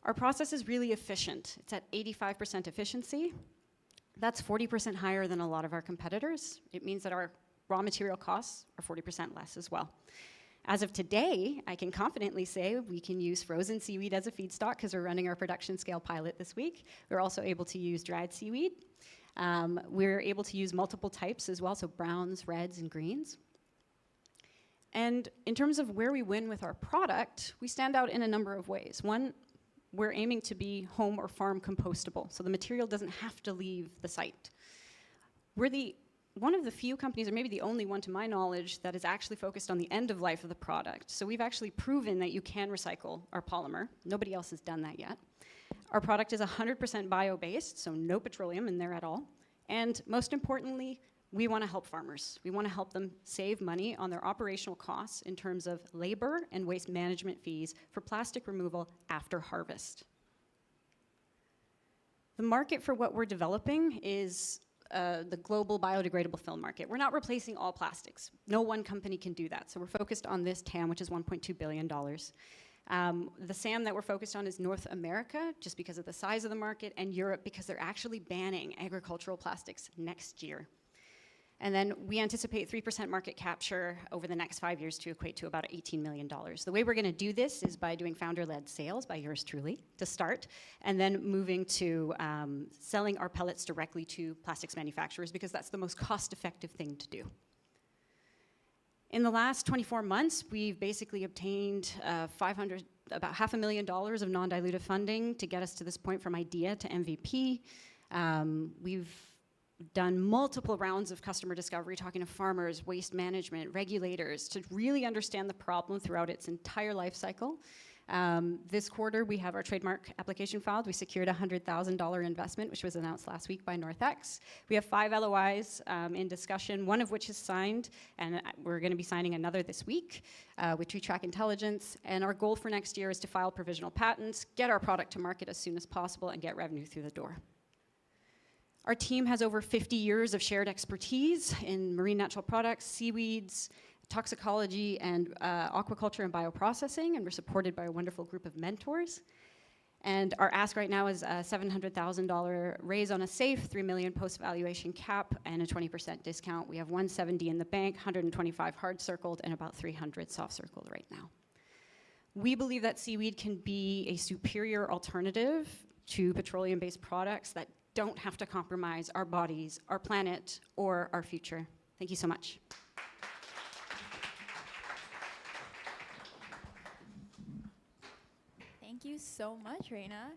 Our process is really efficient. It's at 85% efficiency. That's 40% higher than a lot of our competitors. It means that our raw material costs are 40% less as well. As of today, I can confidently say we can use frozen seaweed as a feedstock because we're running our production scale pilot this week. We're also able to use dried seaweed. We're able to use multiple types as well, so browns, reds, and greens. And in terms of where we win with our product, we stand out in a number of ways. One, we're aiming to be home or farm compostable, so the material doesn't have to leave the site. We're one of the few companies, or maybe the only one to my knowledge, that is actually focused on the end of life of the product. So we've actually proven that you can recycle our polymer. Nobody else has done that yet. Our product is 100% bio-based, so no petroleum in there at all. And most importantly, we want to help farmers. We want to help them save money on their operational costs in terms of labor and waste management fees for plastic removal after harvest. The market for what we're developing is the global biodegradable film market. We're not replacing all plastics. No one company can do that. So we're focused on this TAM, which is $1.2 billion. The SAM that we're focused on is North America, just because of the size of the market, and Europe, because they're actually banning agricultural plastics next year. And then we anticipate 3% market capture over the next 5 years to equate to about $18 million. The way we're going to do this is by doing founder-led sales by yours truly to start, and then moving to selling our pellets directly to plastics manufacturers because that's the most cost-effective thing to do. In the last 24 months, we've basically obtained about $500,000 of non-dilutive funding to get us to this point from idea to MVP. We've done multiple rounds of customer discovery, talking to farmers, waste management, regulators, to really understand the problem throughout its entire life cycle. This quarter, we have our trademark application filed. We secured a $100,000 investment, which was announced last week by NorthX. We have 5 LOIs in discussion, one of which is signed, and we're going to be signing another this week with Tree Track Intelligence. And our goal for next year is to file provisional patents, get our product to market as soon as possible, and get revenue through the door. Our team has over 50 years of shared expertise in marine natural products, seaweeds, toxicology, and aquaculture and bioprocessing, and we're supported by a wonderful group of mentors. And our ask right now is a $700,000 raise on a safe, $3 million post-valuation cap, and a 20% discount. We have $170 in the bank, $125 hard-circled, and about $300 soft-circled right now. We believe that seaweed can be a superior alternative to petroleum-based products that don't have to compromise our bodies, our planet, or our future. Thank you so much. Thank you so much, Reina.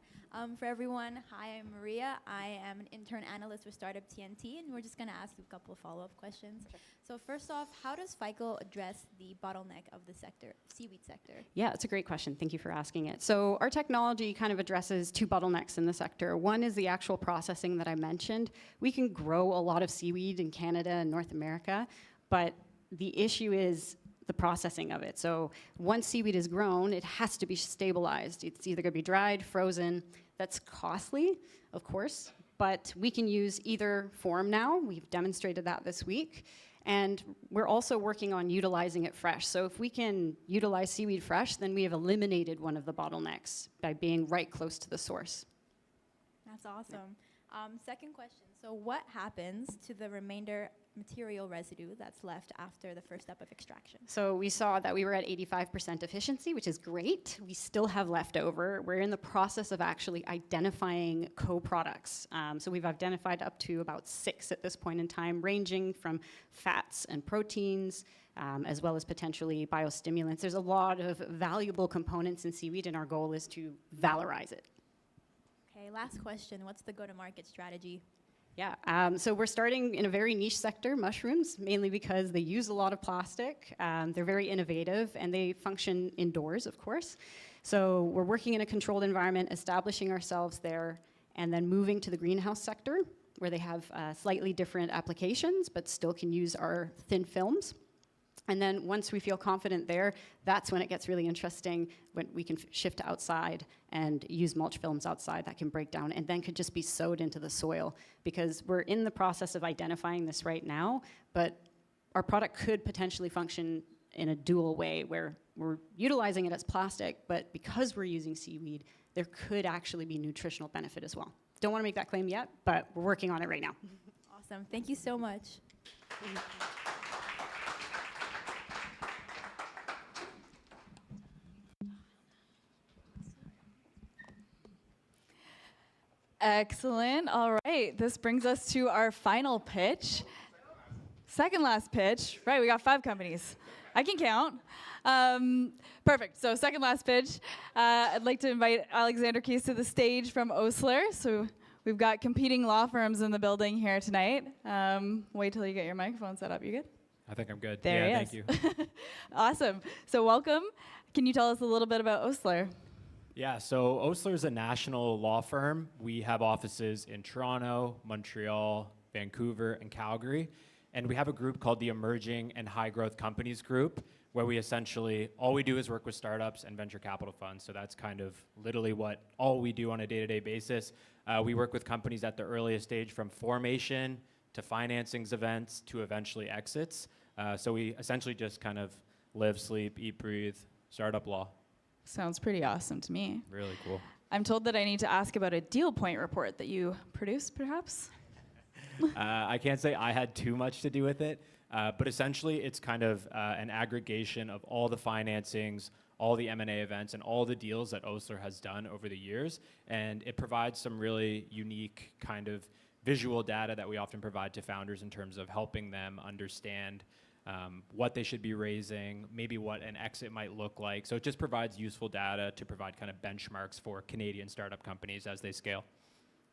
For everyone, hi, I'm Maria. I am an intern analyst with Startup TNT, and we're just going to ask you a couple of follow-up questions. Sure. So first off, how does FICO address the bottleneck of the sector, seaweed sector? Yeah, it's a great question. Thank you for asking it. So our technology kind of addresses 2 bottlenecks in the sector. One is the actual processing that I mentioned. We can grow a lot of seaweed in Canada and North America, but the issue is the processing of it. So once seaweed is grown, it has to be stabilized. It's either going to be dried, frozen. That's costly, of course, but we can use either form now. We've demonstrated that this week. And we're also working on utilizing it fresh. So if we can utilize seaweed fresh, then we have eliminated one of the bottlenecks by being right close to the source. That's awesome. Second question. So what happens to the remainder material residue that's left after the first step of extraction? So we saw that we were at 85% efficiency, which is great. We still have leftover. We're in the process of actually identifying co-products. So we've identified up to about 6 at this point in time, ranging from fats and proteins, as well as potentially biostimulants. There's a lot of valuable components in seaweed, and our goal is to valorize it. Okay, last question. What's the go-to-market strategy? Yeah, so we're starting in a very niche sector, mushrooms, mainly because they use a lot of plastic. They're very innovative, and they function indoors, of course. So we're working in a controlled environment, establishing ourselves there, and then moving to the greenhouse sector, where they have slightly different applications, but still can use our thin films. And then once we feel confident there, that's when it gets really interesting, when we can shift to outside and use mulch films outside that can break down and then could just be sowed into the soil, because we're in the process of identifying this right now, but our product could potentially function in a dual way where we're utilizing it as plastic, but because we're using seaweed, there could actually be nutritional benefit as well. Don't want to make that claim yet, but we're working on it right now. Awesome. Thank you so much. Excellent. All right. This brings us to our final pitch. Second last pitch. Right, we got 5 companies. I can count. Perfect. So second last pitch. I'd like to invite Alexander Keys to the stage from Osler. So we've got competing law firms in the building here tonight. Wait till you get your microphone set up. You good? I think I'm good. There yeah, he thank is. you. Awesome. So welcome. Can you tell us a little bit about Osler? Yeah, so Osler is a national law firm. We have offices in Toronto, Montreal, Vancouver, and Calgary. And we have a group called the Emerging and High Growth Companies Group, where we essentially, all we do is work with startups and venture capital funds. So that's kind of literally what all we do on a day-to-day basis. We work with companies at the earliest stage, from formation to financings events to eventually exits. So we essentially just kind of live, sleep, eat, breathe, startup law. Sounds pretty awesome to me. Really cool. I'm told that I need to ask about a deal point report that you produced, perhaps? I can't say I had too much to do with it, but essentially it's kind of an aggregation of all the financings, all the M&A events, and all the deals that Osler has done over the years. And it provides some really unique kind of visual data that we often provide to founders in terms of helping them understand what they should be raising, maybe what an exit might look like. So it just provides useful data to provide kind of benchmarks for Canadian startup companies as they scale.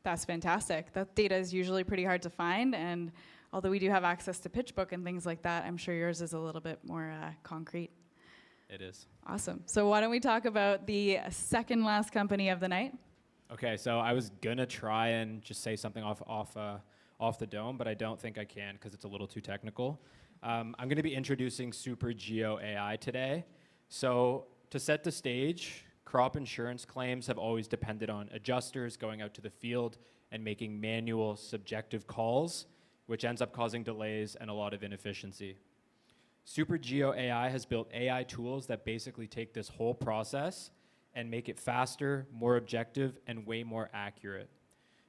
That's fantastic. That data is usually pretty hard to find, and although we do have access to PitchBook and things like that, I'm sure yours is a little bit more concrete. It is. Awesome. So why don't we talk about the second last company of the night? Okay, so I was gonna try and just say something off the dome, but I don't think I can because it's a little too technical. I'm gonna be introducing Super Geo AI today. So to set the stage, crop insurance claims have always depended on adjusters going out to the field and making manual, subjective calls, which ends up causing delays and a lot of inefficiency. Super Geo AI has built AI tools that basically take this whole process and make it faster, more objective, and way more accurate.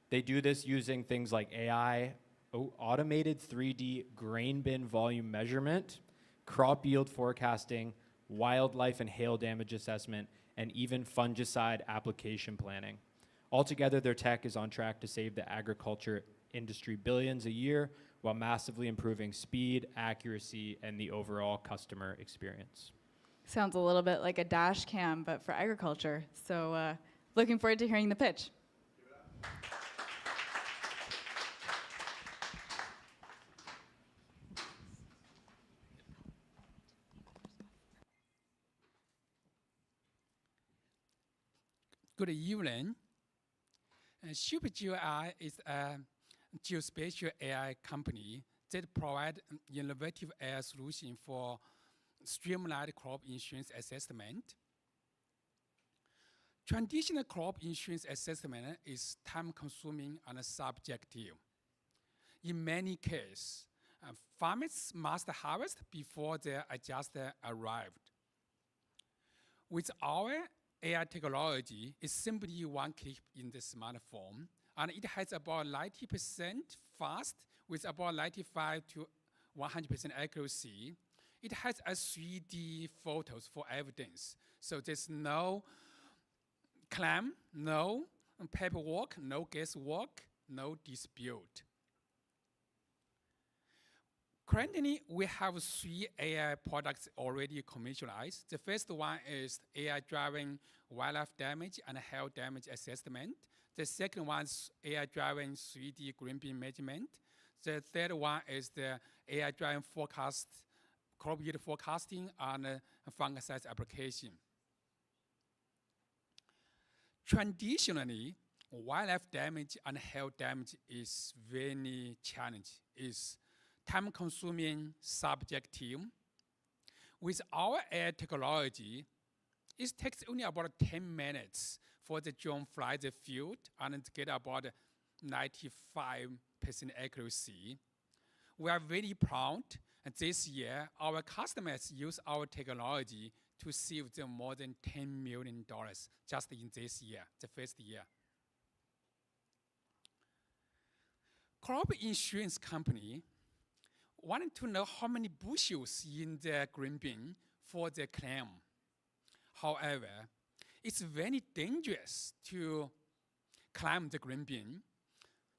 They do this using things like AI, automated 3D grain bin volume measurement, crop yield forecasting, wildlife and hail damage assessment, and even fungicide application planning. Altogether, their tech is on track to save the agriculture industry billions a year while massively improving speed, accuracy, and the overall customer experience. Sounds a little bit like a dash cam, but for agriculture. So looking forward to hearing the pitch. Good evening. Super Geo AI is a geospatial AI company that provides innovative AI solution for streamlined crop insurance assessment. Traditional crop insurance assessment is time-consuming and subjective. In many cases, farmers must harvest before their adjuster arrived. With our AI technology, it's simply one click in the smartphone, and it has about 90% fast with about 95 to 100% accuracy. It has a 3D photos for evidence, so there's no claim, no paperwork, no guesswork, no dispute. Currently, we have 3 AI products already commercialized. The first one is AI-driven wildlife damage and hail damage assessment. The second one is AI-driven 3D green bin measurement. The third one is the AI-driven crop yield forecasting and fungicide application. Traditionally, wildlife damage and hail damage is very challenging. It's time-consuming, subjective. With our AI technology, it takes only about 10 minutes for the drone fly the field and get about 95% accuracy. We are very proud. And this year, our customers use our technology to save them more than $10 million just in this year, the first year. crop insurance company wanted to know how many bushels in the green bean for the claim. However, it's very dangerous to climb the green bean.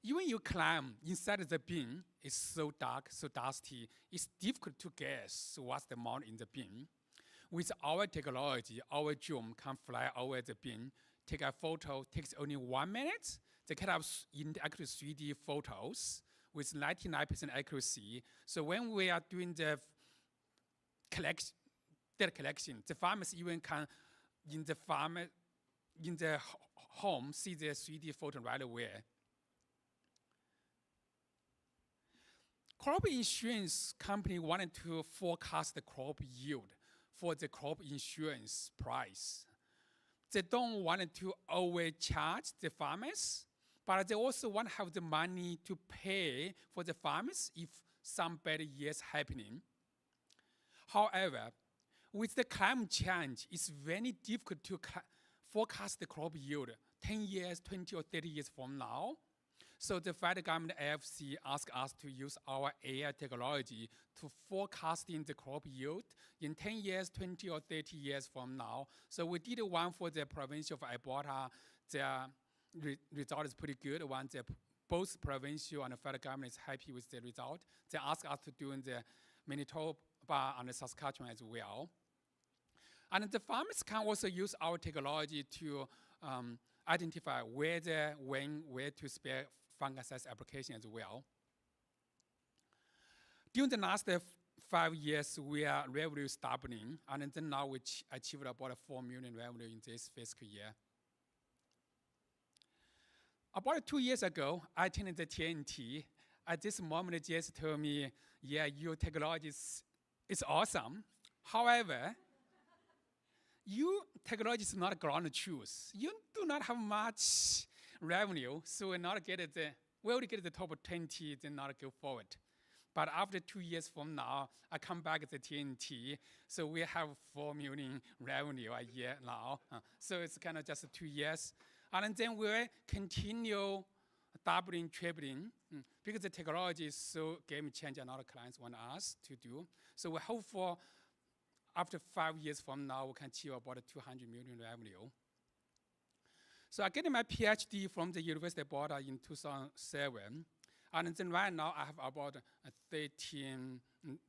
Even you climb inside the bean, it's so dark, so dusty, it's difficult to guess what's the amount in the bean. With our technology, our drone can fly over the bean, take a photo, takes only 1 minute. They can have actually 3D photos with 99% accuracy. So when we are doing the data collection, the farmers even can, in the home, see the 3D photo right away. Crop insurance company wanted to forecast the crop yield for the crop insurance price. They don't want to overcharge the farmers, but they also want to have the money to pay for the farmers if some bad years happening. However, with the climate change, it's very difficult to forecast the crop yield 10 years, 20 or 30 years from now. So the federal government FCC asked us to use our AI technology to forecasting the crop yield in 10 years, 20 or 30 years from now. So we did one for the province of Alberta. The result is pretty good. Both provincial and the federal government is happy with the result. They asked us to do in the Manitoba and the Saskatchewan as well. And the farmers can also use our technology to identify where to spare fungicide application as well. During the last 5 years, we are revenue stabilizing, and then now we achieved about 4 million revenue in this fiscal year. About 2 years ago, I attended the TNT. At this moment, they just told me, yeah, your technology is awesome. However, your technology is not ground truth. You do not have much revenue, so we will get the top 20, then not go forward. But after 2 years from now, I come back to TNT, so we have 4 million revenue a year now. So it's kind of just 2 years. And then we'll continue doubling, tripling, because the technology is so game-changing, a lot of clients want us to do. So we hope for after 5 years from now, we can achieve about 200 million revenue. So I get my PhD from the University of Alberta in 2007. And then right now, I have about 13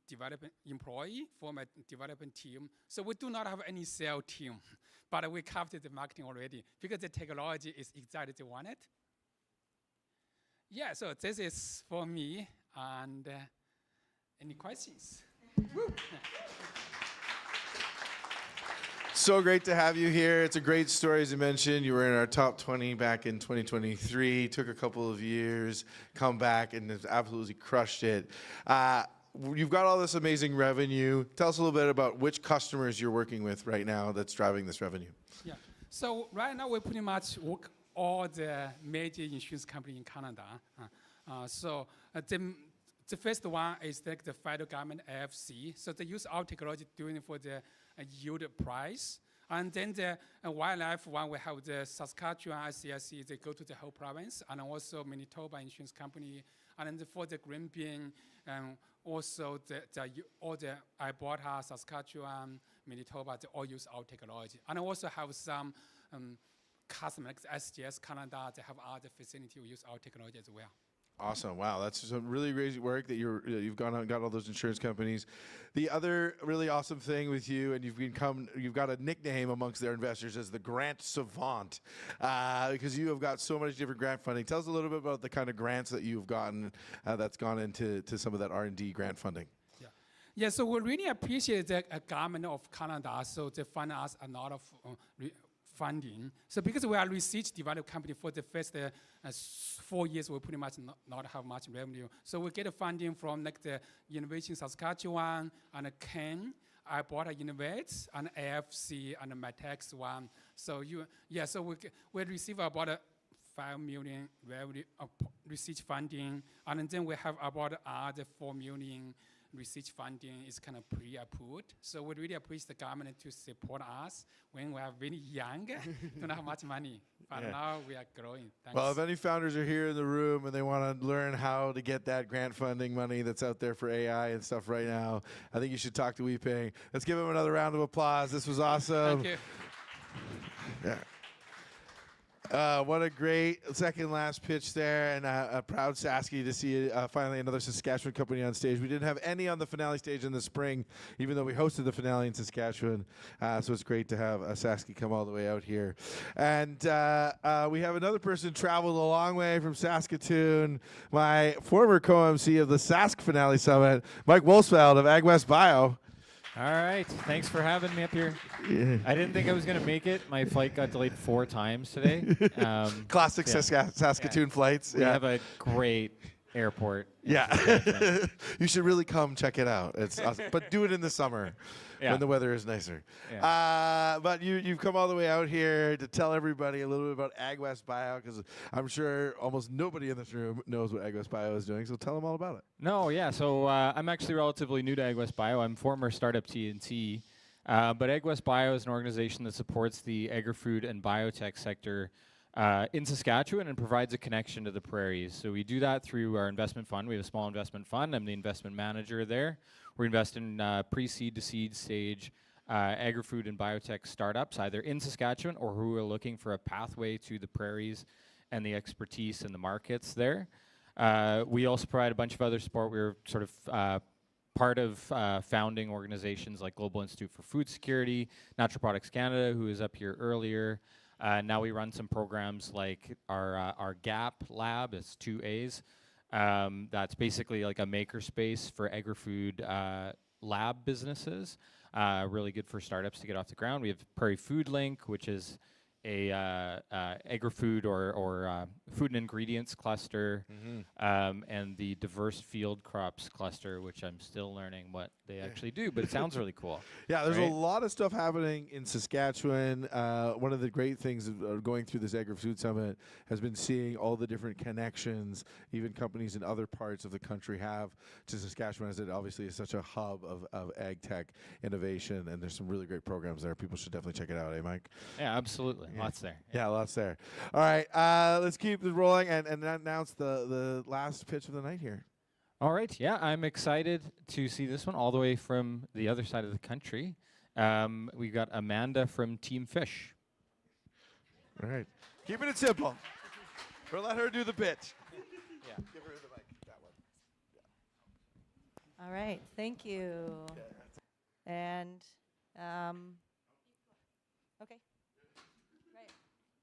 development employees for my development team. So we do not have any sales team, but we covered the marketing already because the technology is exactly the one it. Yeah, so this is for me. And any questions? So great to have you here. It's a great story, as you mentioned. You were in our top 20 back in 2023. Took a couple of years, come back, and has absolutely crushed it. You've got all this amazing revenue. Tell us a little bit about which customers you're working with right now that's driving this revenue. Yeah. So right now we pretty much work all the major insurance companies in Canada. The first one is like the federal government FCC. So they use our technology doing for the yield price. And then the wildlife one, we have the Saskatchewan ICIC, they go to the whole province, and also Manitoba Insurance Company. And then for the green bean, also all the Alberta, Saskatchewan, Manitoba, they all use our technology. And I also have some customers like SGS Canada, they have other facility who use our technology as well. Awesome. Wow. That's some really great work that you've gone out and got all those insurance companies. The other really awesome thing with you, and you've got a nickname amongst their investors as the grant savant, because you have got so much different grant funding. Tell us a little bit about the kind of grants that you've gotten that's gone into some of that R&D grant funding. Yeah, so we really appreciate the government of Canada, so they fund us a lot of funding. So because we are a research development company for the first 4 years, we pretty much not have much revenue. So we get funding from like the University of Saskatchewan and Ken, Alberta University, and AFC, and Matex one. So we receive about 5 million revenue research funding, and then we have about other 4 million research funding is kind of pre-approved. So we really appreciate the government to support us when we are very young, don't have much money. But now we are growing. Thanks. Well, if any founders are here in the room and they want to learn how to get that grant funding money that's out there for AI and stuff right now, I think you should talk to Weeping. Let's give him another round of applause. This was awesome. Thank you. Yeah. What a great second last pitch there, and a proud Sasky to see finally another Saskatchewan company on stage. We didn't have any on the finale stage in the spring, even though we hosted the finale in Saskatchewan. So it's great to have Sasky come all the way out here. And we have another person traveled a long way from Saskatoon, my former co-MC of the Sask Finale Summit, Mike Wolfsfeld of AgWest Bio. All right, thanks for having me up here. Yeah. I didn't think I was going to make it. My flight got delayed 4 times today. Classic Saskatoon flights. We have a great airport. Yeah. You should really come check it out. It's awesome. But do it in the summer when the weather is nicer. Yeah. But you've come all the way out here to tell everybody a little bit about AgWest Bio, because I'm sure almost nobody in this room knows what AgWest Bio is doing. So tell them all about it. No, yeah. So I'm actually relatively new to AgWest Bio. I'm former startup TNT. But AgWest Bio is an organization that supports the agri-food and biotech sector in Saskatchewan and provides a connection to the prairies. So we do that through our investment fund. We have a small investment fund. I'm the investment manager there. We invest in pre-seed to seed stage agri-food and biotech startups, either in Saskatchewan or who are looking for a pathway to the prairies and the expertise and the markets there. We also provide a bunch of other support. We're sort of part of founding organizations like Global Institute for Food Security, Natural Products Canada, who was up here earlier. Now we run some programs like our GAP lab, it's 2 A's. That's basically like a makerspace for agri-food lab businesses. Really good for startups to get off the ground. We have Prairie Food Link, which is a agri-food or food and ingredients cluster, and the diverse field crops cluster, which I'm still learning what they actually do, but it sounds really cool. Yeah, there's a lot of stuff happening in Saskatchewan. One of the great things of going through this Agri-Food Summit has been seeing all the different connections even companies in other parts of the country have to Saskatchewan, as it obviously is such a hub of ag tech innovation, and there's some really great programs there. People should definitely check it out, Mike? Yeah, absolutely. Lots there. Yeah, lots there. All right, let's keep it rolling and announce the last pitch of the night here. All right, yeah, I'm excited to see this one all the way from the other side of the country. We've got Amanda from Team Fish. All right, keeping it simple. Or let her do the pitch. Yeah. Give her the mic, that one. All right, thank you. And, okay. Right,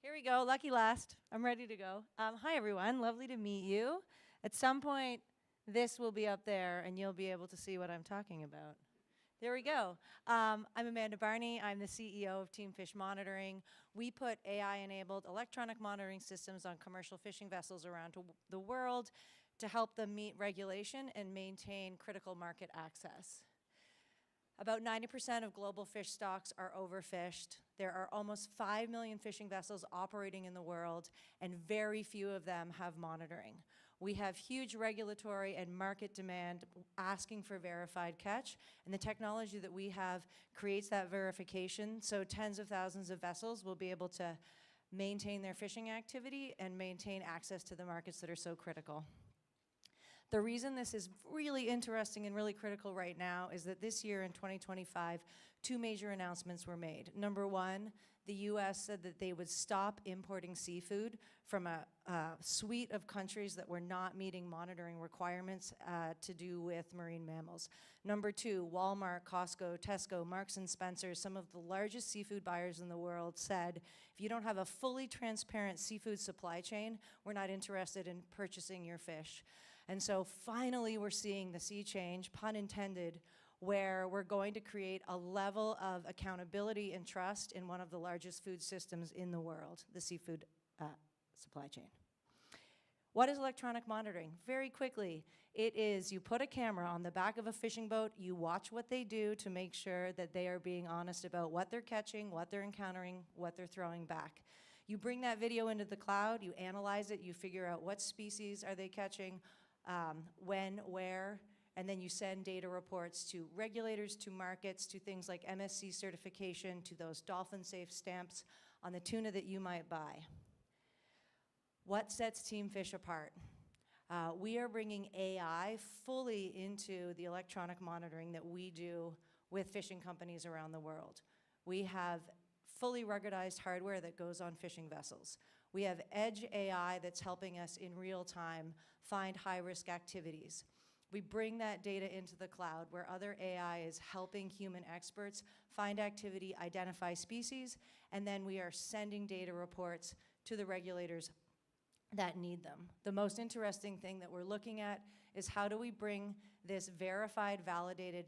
here we go, lucky last. I'm ready to go. Hi, everyone, lovely to meet you. At some point, this will be up there, and you'll be able to see what I'm talking about. There we go. I'm Amanda Barney. I'm the CEO of Team Fish Monitoring. We put AI-enabled electronic monitoring systems on commercial fishing vessels around the world to help them meet regulation and maintain critical market access. About 90% of global fish stocks are overfished. There are almost 5 million fishing vessels operating in the world, and very few of them have monitoring. We have huge regulatory and market demand asking for verified catch, and the technology that we have creates that verification, so tens of thousands of vessels will be able to maintain their fishing activity and maintain access to the markets that are so critical. The reason this is really interesting and really critical right now is that this year in 2025, 2 major announcements were made. Number one, the US said that they would stop importing seafood from a suite of countries that were not meeting monitoring requirements to do with marine mammals. Number two, Walmart, Costco, Tesco, Marks & Spencer, some of the largest seafood buyers in the world said, if you don't have a fully transparent seafood supply chain, we're not interested in purchasing your fish. And so finally we're seeing the sea change, pun intended, where we're going to create a level of accountability and trust in one of the largest food systems in the world, the seafood supply chain. What is electronic monitoring? Very quickly, it is you put a camera on the back of a fishing boat, you watch what they do to make sure that they are being honest about what they're catching, what they're encountering, what they're throwing back. You bring that video into the cloud, you analyze it, you figure out what species are they catching, when, where, and then you send data reports to regulators, to markets, to things like MSC certification, to those dolphin safe stamps on the tuna that you might buy. What sets Team Fish apart? We are bringing AI fully into the electronic monitoring that we do with fishing companies around the world. We have fully ruggedized hardware that goes on fishing vessels. We have edge AI that's helping us in real time find high-risk activities. We bring that data into the cloud where other AI is helping human experts find activity, identify species, and then we are sending data reports to the regulators that need them. The most interesting thing that we're looking at is how do we bring this verified, validated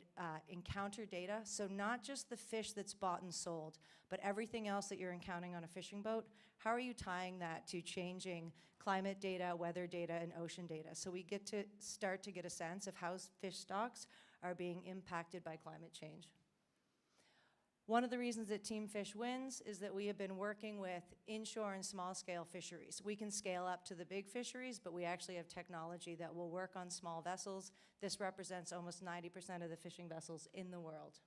encounter data, so not just the fish that's bought and sold, but everything else that you're encountering on a fishing boat, how are you tying that to changing climate data, weather data, and ocean data? So we get to start to get a sense of how fish stocks are being impacted by climate change. One of the reasons that Team Fish wins is that we have been working with inshore and small-scale fisheries. We can scale up to the big fisheries, but we actually have technology that will work on small vessels. This represents almost 90% of the fishing vessels in the world.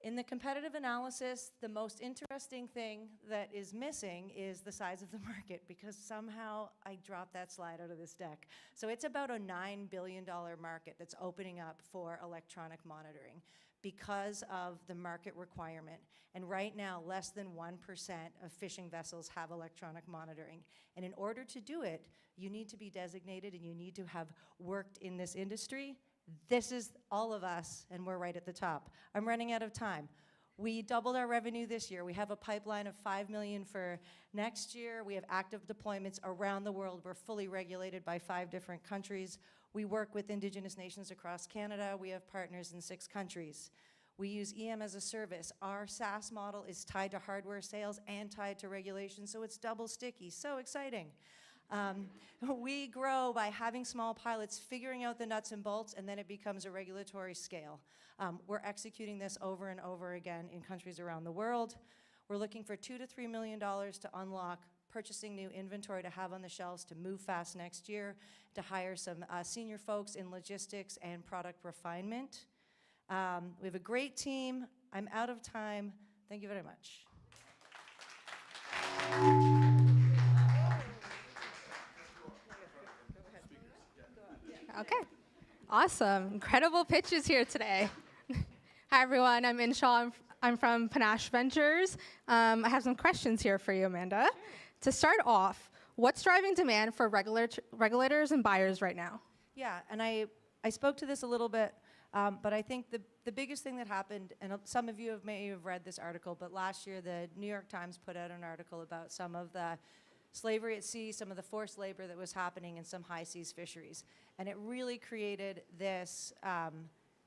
In the competitive analysis, the most interesting thing that is missing is the size of the market, because somehow I dropped that slide out of this deck. So it's about a $9 billion market that's opening up for electronic monitoring because of the market requirement. And right now, less than 1% of fishing vessels have electronic monitoring. And in order to do it, you need to be designated and you need to have worked in this industry. This is all of us, and we're right at the top. I'm running out of time. We doubled our revenue this year. We have a pipeline of $5 million for next year. We have active deployments around the world. We're fully regulated by 5 different countries. We work with Indigenous nations across Canada. We have partners in 6 countries. We use EM as a service. Our SaaS model is tied to hardware sales and tied to regulation, so it's double sticky. So exciting. We grow by having small pilots, figuring out the nuts and bolts, and then it becomes a regulatory scale. We're executing this over and over again in countries around the world. We're looking for $2 to $3 million to unlock purchasing new inventory to have on the shelves to move fast next year, to hire some senior folks in logistics and product refinement. We have a great team. I'm out of time. Thank you very much. Okay, awesome. Incredible pitches here today. Hi, everyone. I'm Inshaw. I'm from Panache Ventures. I have some questions here for you, Amanda. Sure. To start off, what's driving demand for regulators and buyers right now? Yeah, and I spoke to this a little bit, but I think the biggest thing that happened, and some of you may have read this article, but last year the New York Times put out an article about some of the slavery at sea, some of the forced labor that was happening in some high seas fisheries. And it really created this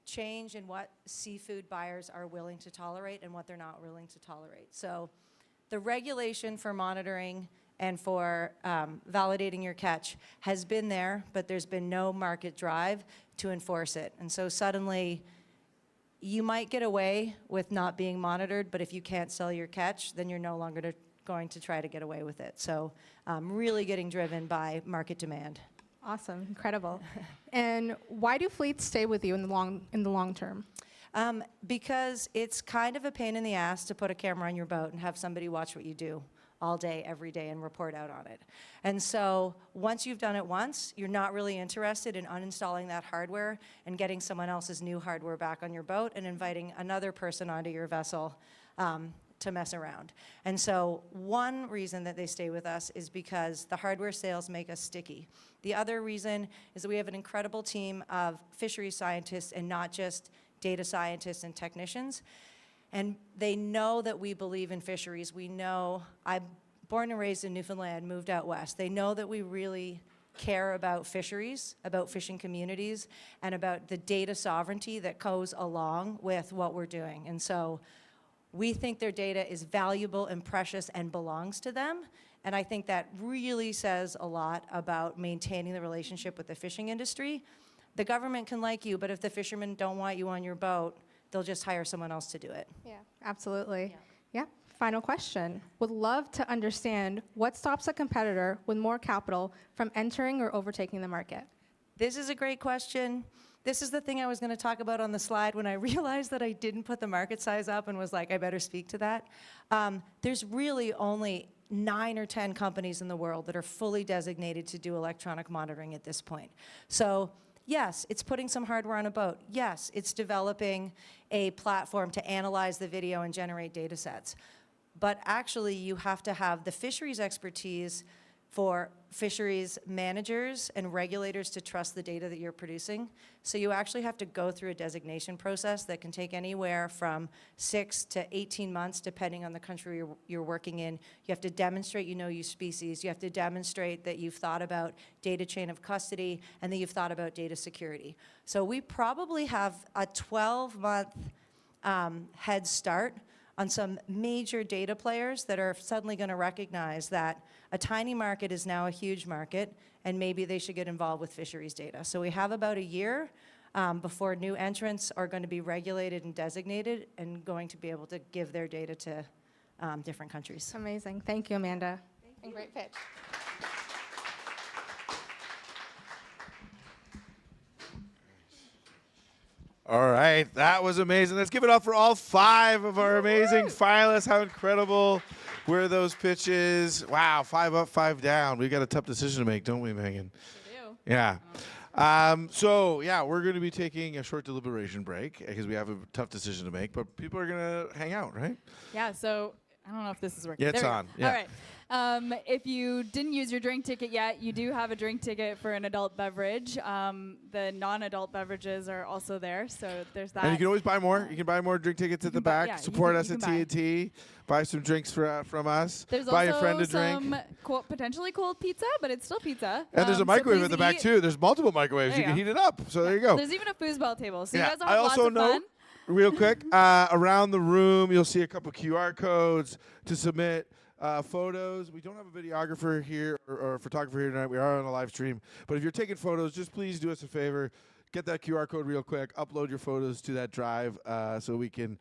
change in what seafood buyers are willing to tolerate and what they're not willing to tolerate. So the regulation for monitoring and for validating your catch has been there, but there's been no market drive to enforce it. And so suddenly, you might get away with not being monitored, but if you can't sell your catch, then you're no longer going to try to get away with it. So really getting driven by market demand. Awesome, incredible. And why do fleets stay with you in the long term? Because it's kind of a pain in the ass to put a camera on your boat and have somebody watch what you do all day, every day, and report out on it. And so once you've done it once, you're not really interested in uninstalling that hardware and getting someone else's new hardware back on your boat and inviting another person onto your vessel to mess around. And so one reason that they stay with us is because the hardware sales make us sticky. The other reason is that we have an incredible team of fisheries scientists and not just data scientists and technicians. And they know that we believe in fisheries. We know, I'm born and raised in Newfoundland, moved out west. They know that we really care about fisheries, about fishing communities, and about the data sovereignty that goes along with what we're doing. And so we think their data is valuable and precious and belongs to them. And I think that really says a lot about maintaining the relationship with the fishing industry. The government can like you, but if the fishermen don't want you on your boat, they'll just hire someone else to do it. Yeah, absolutely. Yeah. Final question. Would love to understand what stops a competitor with more capital from entering or overtaking the market? This is a great question. This is the thing I was going to talk about on the slide when I realized that I didn't put the market size up and was like, I better speak to that. There's really only 9 or 10 companies in the world that are fully designated to do electronic monitoring at this point. So yes, it's putting some hardware on a boat. Yes, it's developing a platform to analyze the video and generate data sets. But actually, you have to have the fisheries expertise for fisheries managers and regulators to trust the data that you're producing. So you actually have to go through a designation process that can take anywhere from 6 to 18 months, depending on the country you're working in. You have to demonstrate you know your species. You have to demonstrate that you've thought about data chain of custody and that you've thought about data security. So we probably have a 12-month head start on some major data players that are suddenly going to recognize that a tiny market is now a huge market, and maybe they should get involved with fisheries data. So we have about a year before new entrants are going to be regulated and designated and going to be able to give their data to different countries. Amazing. Thank you, Amanda. And great pitch. All right, that was amazing. Let's give it up for all 5 of our amazing finalists. How incredible were those pitches? Wow, 5 up, 5 down. We've got a tough decision to make, don't we, Megan? We do. Yeah. So, yeah, we're going to be taking a short deliberation break because we have a tough decision to make, but people are going to hang out, right? Yeah, so I don't know if this is working. Yeah, it's There we on. go. Yeah. All right. If you didn't use your drink ticket yet, you do have a drink ticket for an adult beverage. The non-adult beverages are also there, so there's that. And you can always buy more. You can buy more drink tickets at the back. yeah, Support you us can at buy. TNT. Buy some drinks from us. There's buy also a friend a some drink. potentially cold pizza, but it's still pizza. And there's a So microwave please at the back, eat. too. There's multiple microwaves. There You you can go. heat it up. So there you go. There's even a foosball table, so Yeah. you guys will I have lots also of know, fun. real quick, around the room, you'll see a couple QR codes to submit photos. We don't have a videographer here or a photographer here tonight. We are on a live stream. But if you're taking photos, just please do us a favor. Get that QR code real quick. Upload your photos to that drive so we can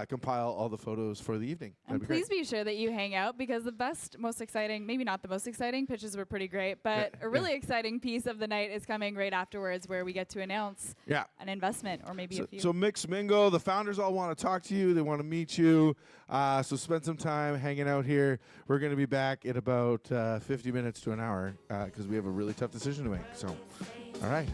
compile all the photos for the evening. And That'd be please be sure that you hang out because the best, most exciting, maybe not the most exciting, pitches were pretty great, but a really exciting piece of the night is coming right afterwards where we get to announce an investment or maybe a few. So mix mingle. The founders all want to talk to you. They want to meet you. So spend some time hanging out here. We're going to be back in about 50 minutes to an hour because we have a really tough decision to make. So, all right.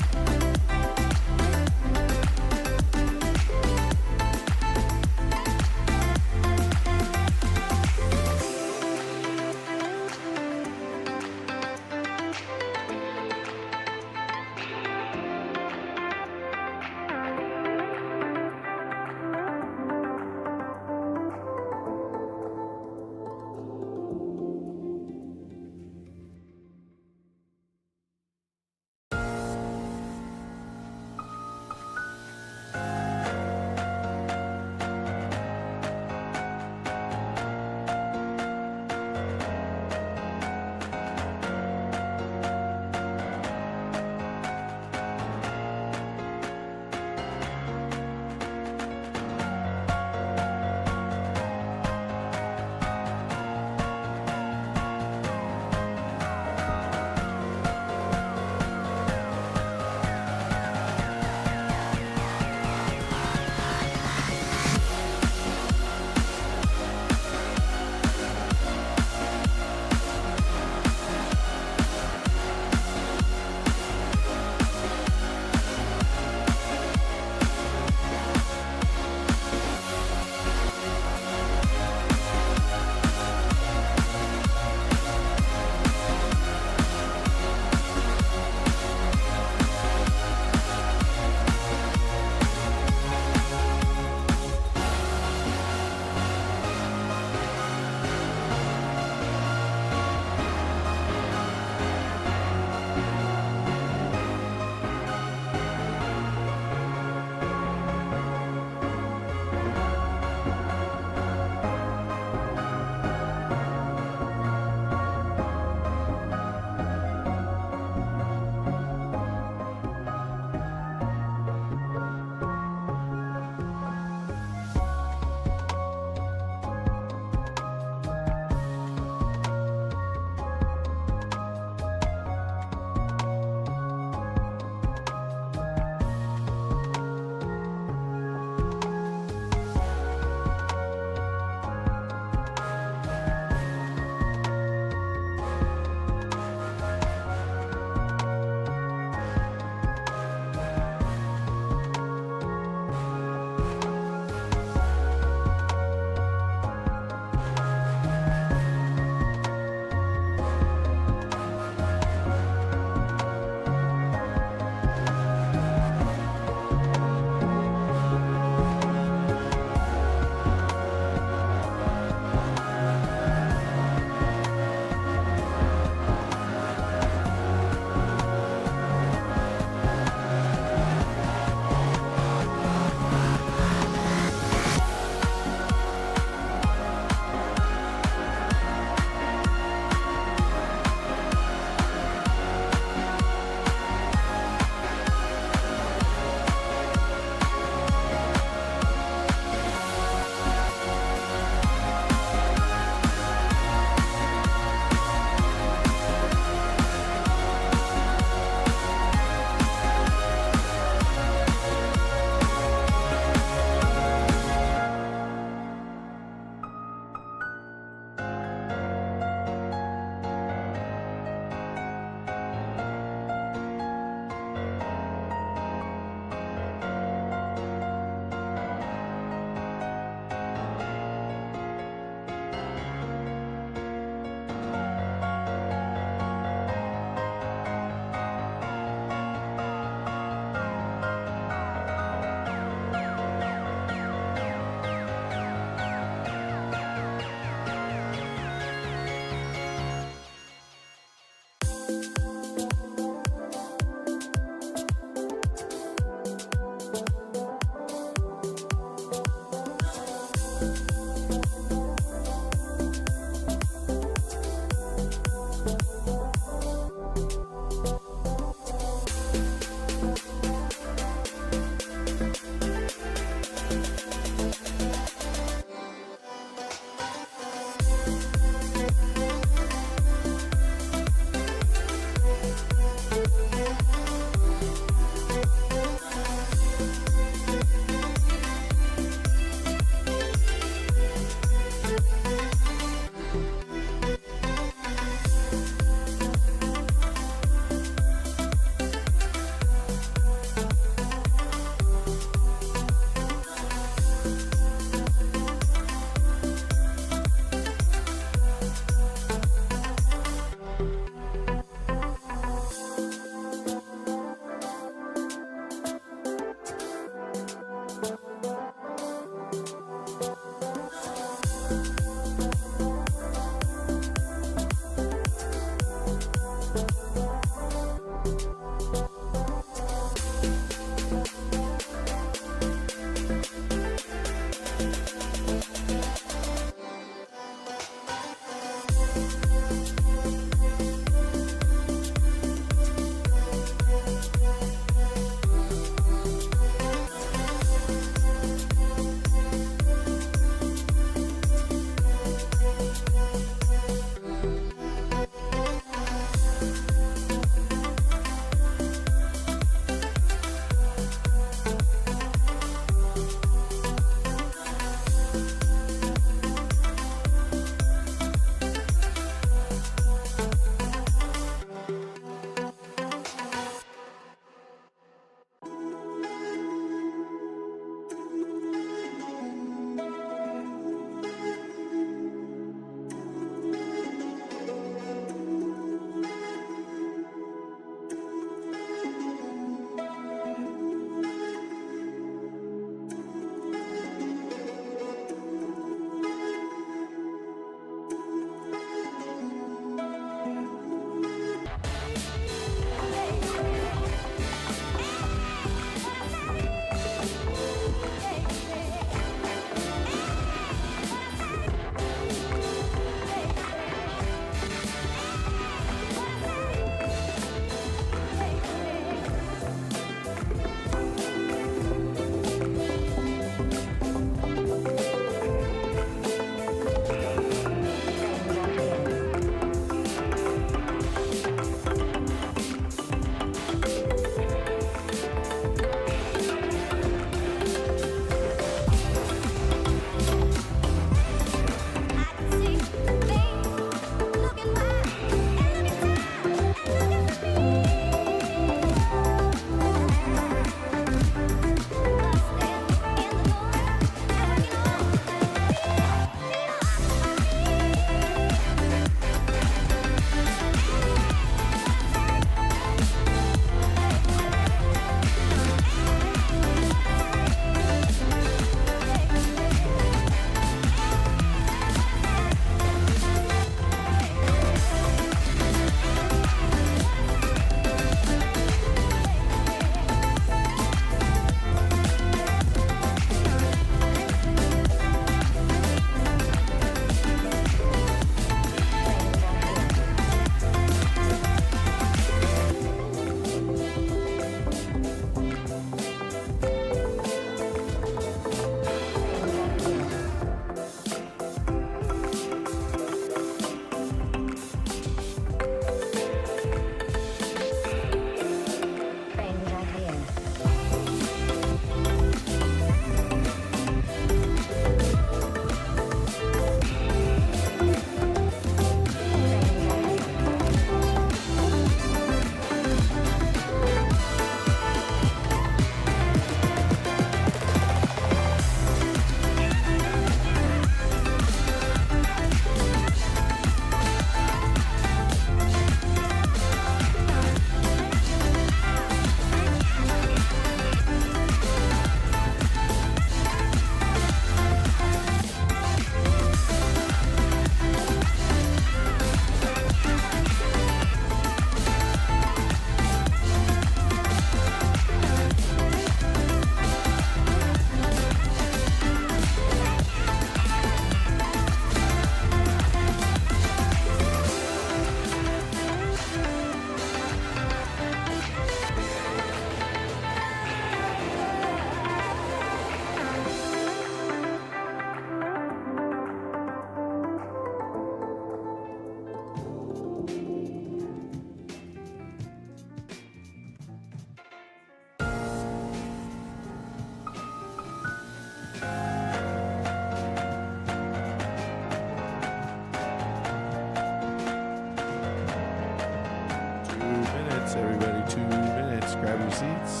Grab your seats.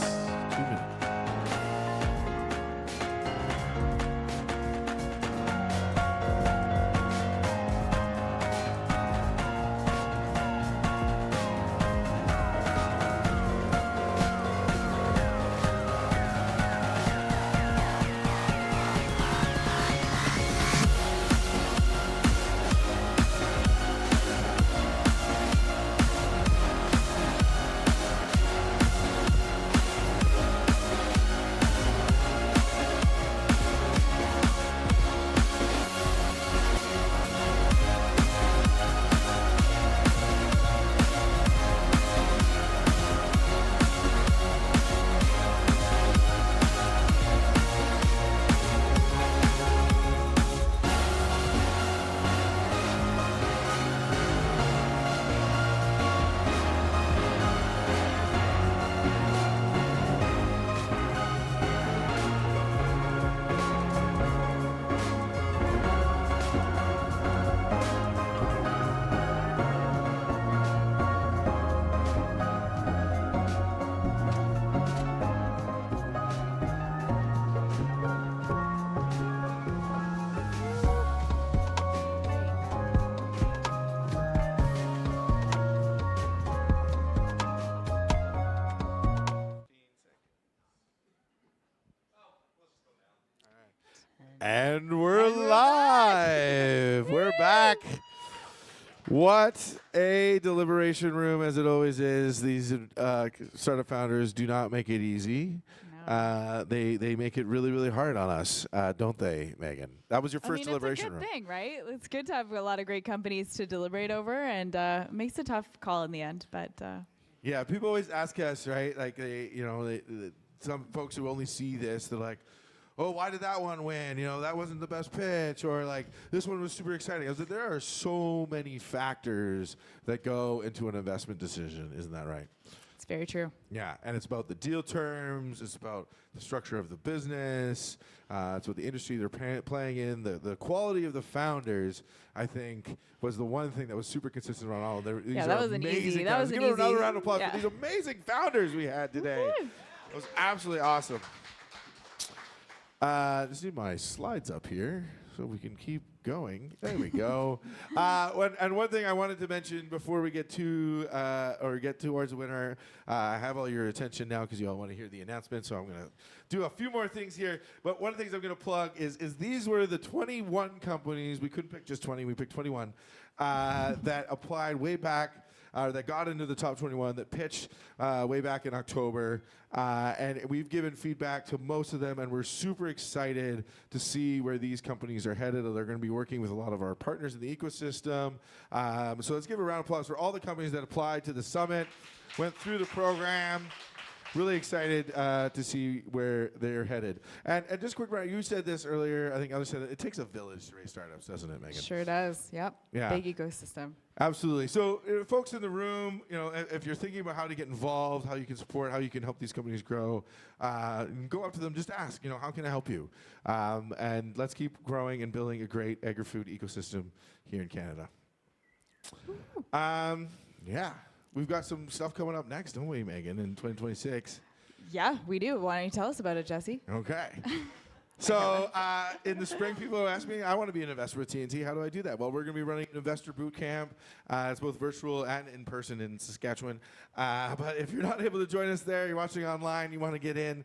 2 minutes. And we're live. We're back. What a deliberation room, as it always is. These startup founders do not make it easy. No. They make it really, really hard on us, don't they, Megan? That was your first deliberation room. It's a good thing, right? It's good to have a lot of great companies to deliberate over, and it makes a tough call in the end. But yeah, people always ask us, right? Like some folks who only see this, they're like, oh, why did that one win? You know, that wasn't the best pitch, or like this one was super exciting. I was like, there are so many factors that go into an investment decision. Isn't that right? it's very true. Yeah, and it's about the deal terms. It's about the structure of the business. It's what the industry they're playing in. The quality of the founders, I think, was the one thing that was super consistent around all of them. Yeah, that wasn't easy. That wasn't easy. Give easy. Another round of applause Yeah. for these amazing founders we had today. It was absolutely awesome. Just need my slides up here so we can keep going. There we go. One thing I wanted to mention before we get to or get towards the winner, I have all your attention now because you all want to hear the announcement. So I'm going to do a few more things here. But one of the things I'm going to plug is these were the 21 companies. We couldn't pick just 20. We picked 21 that applied way back. That got into the top 21 that pitched way back in October. And we've given feedback to most of them, and we're super excited to see where these companies are headed. They're going to be working with a lot of our partners in the ecosystem. So let's give a round of applause for all the companies that applied to the summit, went through the program. Really excited to see where they're headed. And just quick, Brian, you said this earlier. I think others said it takes a village to raise startups, doesn't it, Megan? Sure does. Yep. Yeah. Big ecosystem. Absolutely. So, folks in the room, if you're thinking about how to get involved, how you can support, how you can help these companies grow, go up to them, just ask, how can I help you? And let's keep growing and building a great agri-food ecosystem here in Canada. Yeah. We've got some stuff coming up next, don't we, Megan, in 2026? Yeah, we do. Why don't you tell us about it, Jesse? Okay. So in the spring, people ask me, I want to be an investor with TNT. How do I do that? Well, we're going to be running an investor boot camp. It's both virtual and in person in Saskatchewan. But if you're not able to join us there, you're watching online, you want to get in,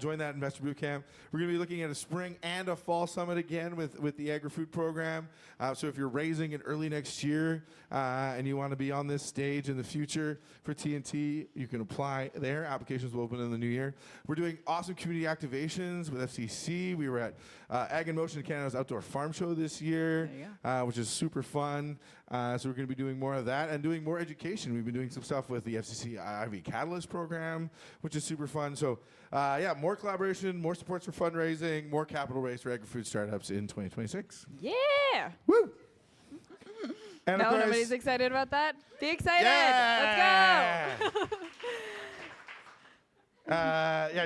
join that investor boot camp. We're going to be looking at a spring and a fall summit again with the Agri-Food program. So if you're raising in early next year and you want to be on this stage in the future for TNT, you can apply there. Applications will open in the new year. We're doing awesome community activations with FCC. We were at Ag in Motion Canada's Outdoor Farm Show this year, which is super fun. So we're going to be doing more of that and doing more education. We've been doing some stuff with the FCC IV Catalyst program, which is super fun. So more collaboration, more supports for fundraising, more capital raised for agri-food startups in 2026. Yeah. Woo! And no, of course, nobody's excited about that? Be excited. Yeah. Let's go.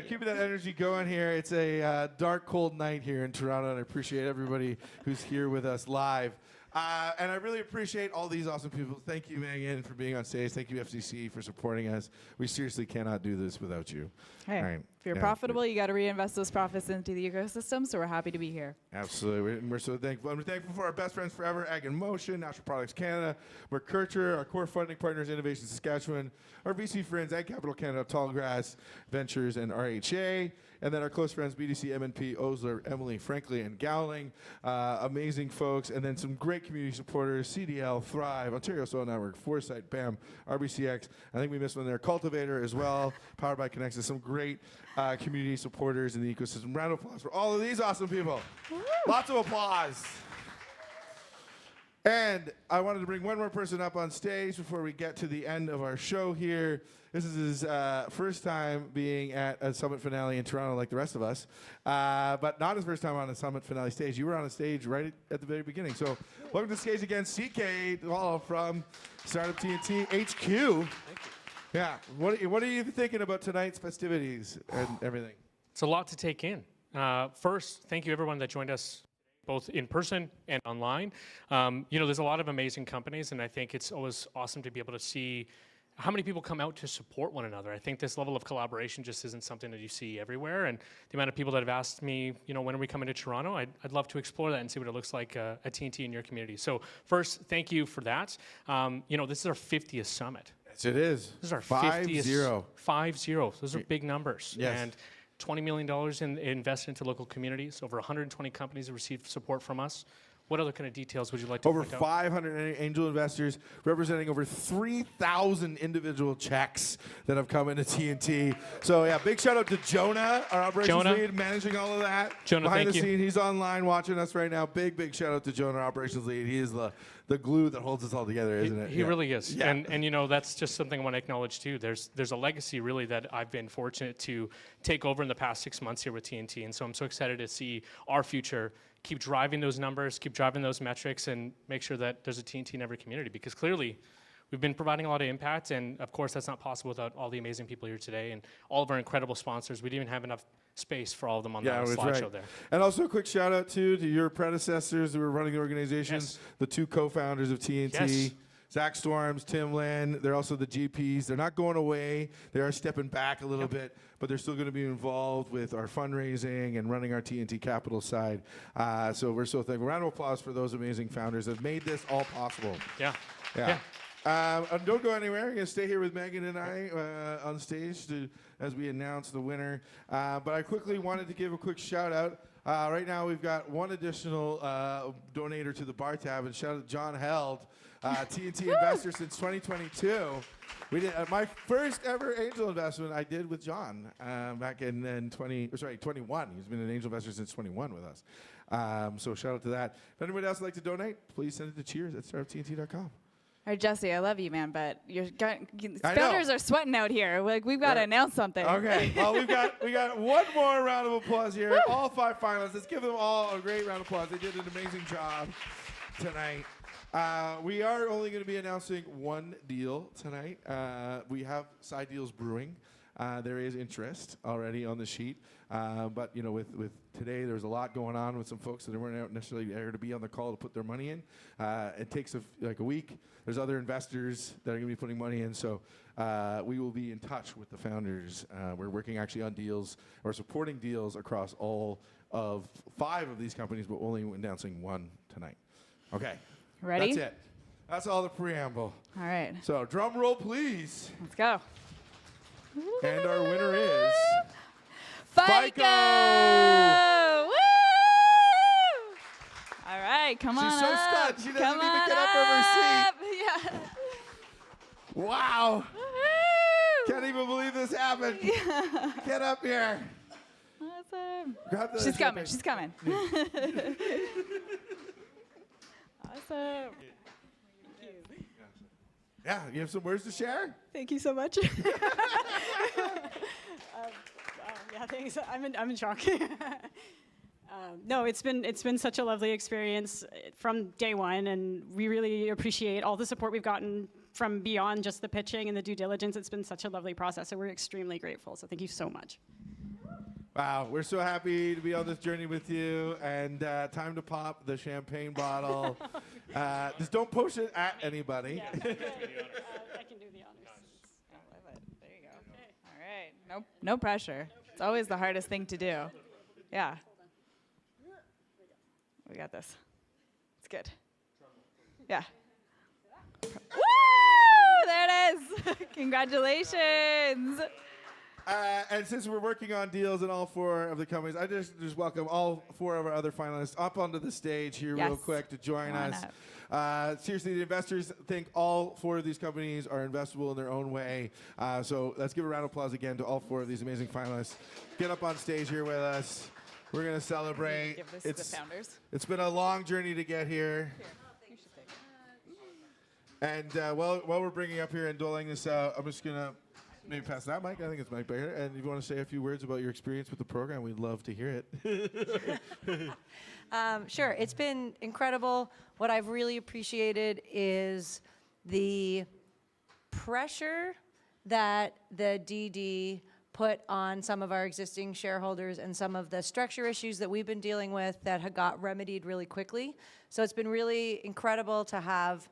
Keeping that energy going here. It's a dark, cold night here in Toronto, and I appreciate everybody who's here with us live. And I really appreciate all these awesome people. Thank you, Megan, for being on stage. Thank you, FCC, for supporting us. We seriously cannot do this without you. Hey, All right. if you're Yeah. profitable, you got to reinvest those profits into the ecosystem. So we're happy to be here. Absolutely. We're so thankful. And we're thankful for our best friends forever, Ag in Motion, Natural Products Canada, Mercurture, our core funding partners, Innovation Saskatchewan, our VC friends, Ag Capital Canada, Tallgrass Ventures, and RHA. And then our close friends, BDC, MNP, Osler, Emily, Frankly, and Gowling. Amazing folks. And then some great community supporters, CDL, Thrive, Ontario Soil Network, Foresight, BAM, RBCX. I think we missed one there. Cultivator as well, powered by Connexus. Some great community supporters in the ecosystem. Round of applause for all of these awesome people. Lots of applause. And I wanted to bring one more person up on stage before we get to the end of our show here. This is his first time being at a Summit finale in Toronto like the rest of us, but not his first time on a Summit finale stage. You were on a stage right at the very beginning. So welcome to the stage again, CK from Startup TNT HQ. Thank you. Yeah, what are you thinking about tonight's festivities and everything? It's a lot to take in. First, thank you everyone that joined us both in person and online. There's a lot of amazing companies, and I think it's always awesome to be able to see how many people come out to support one another. I think this level of collaboration just isn't something that you see everywhere, and the amount of people that have asked me, when are we coming to Toronto? I'd love to explore that and see what it looks like at TNT in your community. So first, thank you for that. This is our 50th summit. Yes, it is. This is our 50. 50. Those are big numbers. Yes. And $20 million invested into local communities. Over 120 companies have received support from us. What other kind of details would you like to Over point out? 500 angel investors representing over 3,000 individual checks that have come into TNT. So yeah, big shout out to Jonah, our operations lead, managing all of that. Jonah, behind thank the you. scene, he's online watching us right now. Big shout out to Jonah, our operations lead. He is the glue that holds us all together, isn't it? He really is. Yeah. And that's just something I want to acknowledge too. There's a legacy really that I've been fortunate to take over in the past 6 months here with TNT. And so I'm so excited to see our future keep driving those numbers, keep driving those metrics, and make sure that there's a TNT in every community, because clearly we've been providing a lot of impact, and of course that's not possible without all the amazing people here today and all of our incredible sponsors. We didn't even have enough space for all of them on the slideshow there. And also a quick shout out to your predecessors who were running the organization, Yes. the two co-founders of TNT. Yes. Zach Storms, Tim Lin, they're also the GPs. They're not going away. They are stepping back a little bit, but they're still going to be involved with our fundraising and running our TNT Capital side. So we're so thankful. Round of applause for those amazing founders that made this all possible. Yeah. And don't go anywhere. You're going to stay here with Megan and I on stage as we announce the winner. But I quickly wanted to give a quick shout out. Right now we've got one additional donator to the bar tab, and shout out to John Held. TNT investor since 2022. We did my first ever angel investment. I did with John back in 21. He's been an angel investor since 21 with us. So shout out to that. If anybody else would like to donate, please send it to cheers@startuptnt.com. All right, Jesse, I love you, man, but founders are sweating out here. Like, we've got to announce something. Okay. Well, we got one more round of applause here. All 5 finalists. Let's give them all a great round of applause. They did an amazing job tonight. We are only going to be announcing one deal tonight. We have side deals brewing. There is interest already on the sheet. But, with today, there was a lot going on with some folks that weren't out necessarily there to be on the call to put their money in. It takes a week. There's other investors that are going to be putting money in. So we will be in touch with the founders. We're working actually on deals or supporting deals across all of 5 of these companies, but only announcing one tonight. Okay. Ready? That's it. That's all the preamble. All right. So drum roll, please. Let's go. And our winner is FICO! Woo! All right, come on She's so up. stunned. She doesn't Come even on get up from her seat. up. Yeah. Wow. Woo! Can't even believe this happened. Get up here. Awesome. Grab the She's coming. champagne. She's coming. Awesome. Yeah, you have some words to share? Thank you so much. Yeah, thanks. I'm in shock. No, it's been such a lovely experience from day one, and we really appreciate all the support we've gotten from beyond just the pitching and the due diligence. It's been such a lovely process, so we're extremely grateful. So thank you so much. Wow, we're so happy to be on this journey with you, and time to pop the champagne bottle. Just don't push it at anybody. Yeah, okay. I can do the honors. I love it. There you go. All right. No pressure. It's always the hardest thing to do. Yeah. We got this. It's good. Yeah. Woo! There it is. Congratulations. And since we're working on deals in all 4 of the companies, I just welcome all 4 of our other finalists up onto the stage here real quick to join us. Seriously, the investors think all 4 of these companies are investable in their own way. So let's give a round of applause again to all 4 of these amazing finalists. Get up on stage here with us. We're going to celebrate. Give this to the founders. It's been a long journey to get here. You should take it. And while we're bringing up here and doling this out, I'm just going to maybe pass that mic. I think it's Mike back here. And if you want to say a few words about your experience with the program, we'd love to hear it. Sure. It's been incredible. What I've really appreciated is the pressure that the DD put on some of our existing shareholders and some of the structure issues that we've been dealing with that had got remedied really quickly. So it's been really incredible to have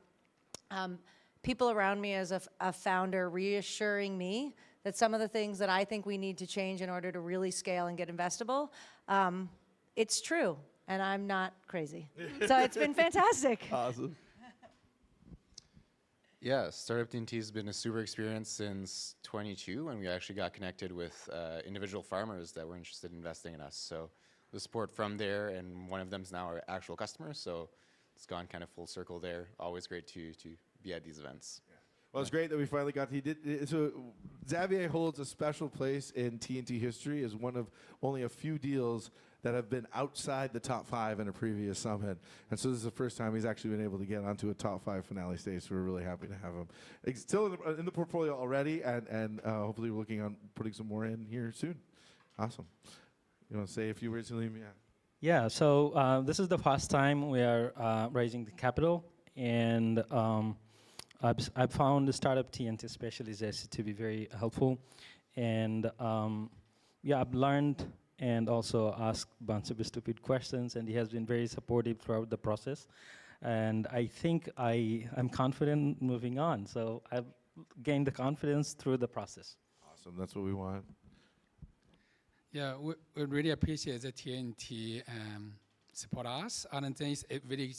people around me as a founder reassuring me that some of the things that I think we need to change in order to really scale and get investable, it's true, and I'm not crazy. So it's been fantastic. Awesome. Yeah, Startup TNT has been a super experience since 22 when we actually got connected with individual farmers that were interested in investing in us. So the support from there, and one of them is now our actual customer, so it's gone kind of full circle there. Always great to be at these events. Yeah. Well, it's great that we finally got so Xavier holds a special place in TNT history as one of only a few deals that have been outside the top 5 in a previous summit. And so this is the first time he's actually been able to get onto a top 5 finale stage, so we're really happy to have him. It's still in the portfolio already, and hopefully we're looking on putting some more in here soon. Awesome. You want to say a few words, Halim? Yeah. Yeah, so this is the first time we are raising the capital, and I've found the Startup TNT specialization to be very helpful. And yeah, I've learned and also asked a bunch of stupid questions, and he has been very supportive throughout the process. And I think I'm confident moving on. So I've gained the confidence through the process. Awesome, that's what we want. Yeah, we really appreciate the TNT support us, and then it's a very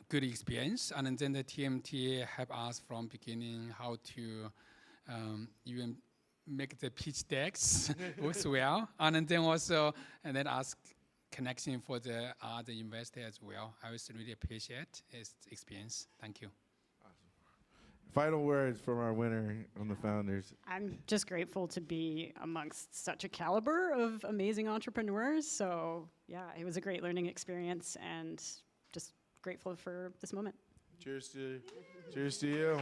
good experience. And then the TNT help us from beginning how to even make the pitch decks as well, and then also ask connection for the other investor as well. I also really appreciate his experience. Thank you. Final words from our winner on the founders. I'm just grateful to be amongst such a caliber of amazing entrepreneurs. So yeah, it was a great learning experience, and just grateful for this moment. Cheers to you.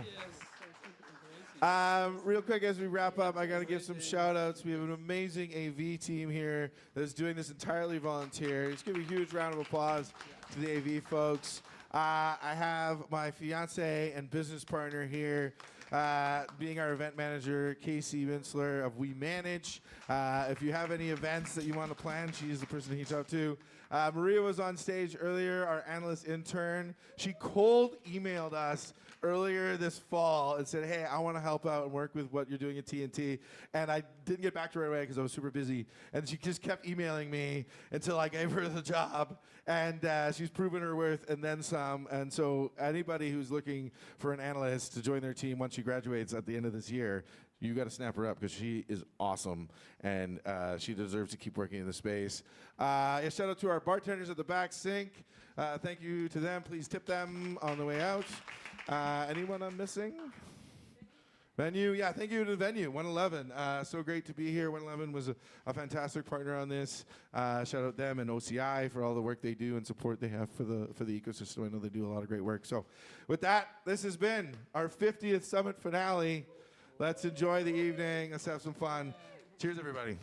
Real quick, as we wrap up, I got to give some shout outs. We have an amazing AV team here that's doing this entirely volunteer. Just give a huge round of applause to the AV folks. I have my fiance and business partner here, being our event manager, Casey Winsler of We Manage. If you have any events that you want to plan, she's the person to reach out to. Maria was on stage earlier, our analyst intern. She cold emailed us earlier this fall and said, hey, I want to help out and work with what you're doing at TNT. And I didn't get back to her right away because I was super busy. And she just kept emailing me until I gave her the job. And she's proven her worth and then some. And so anybody who's looking for an analyst to join their team once she graduates at the end of this year, you got to snap her up because she is awesome, and she deserves to keep working in the space. Yeah, shout out to our bartenders at the back sink. Thank you to them. Please tip them on the way out. Anyone I'm missing? Venue, yeah, thank you to the venue, 111. So great to be here. 111 was a fantastic partner on this. Shout out them and OCI for all the work they do and support they have for the ecosystem. I know they do a lot of great work. So with that, this has been our 50th Summit finale. Let's enjoy the evening. Let's have some fun. Cheers, everybody.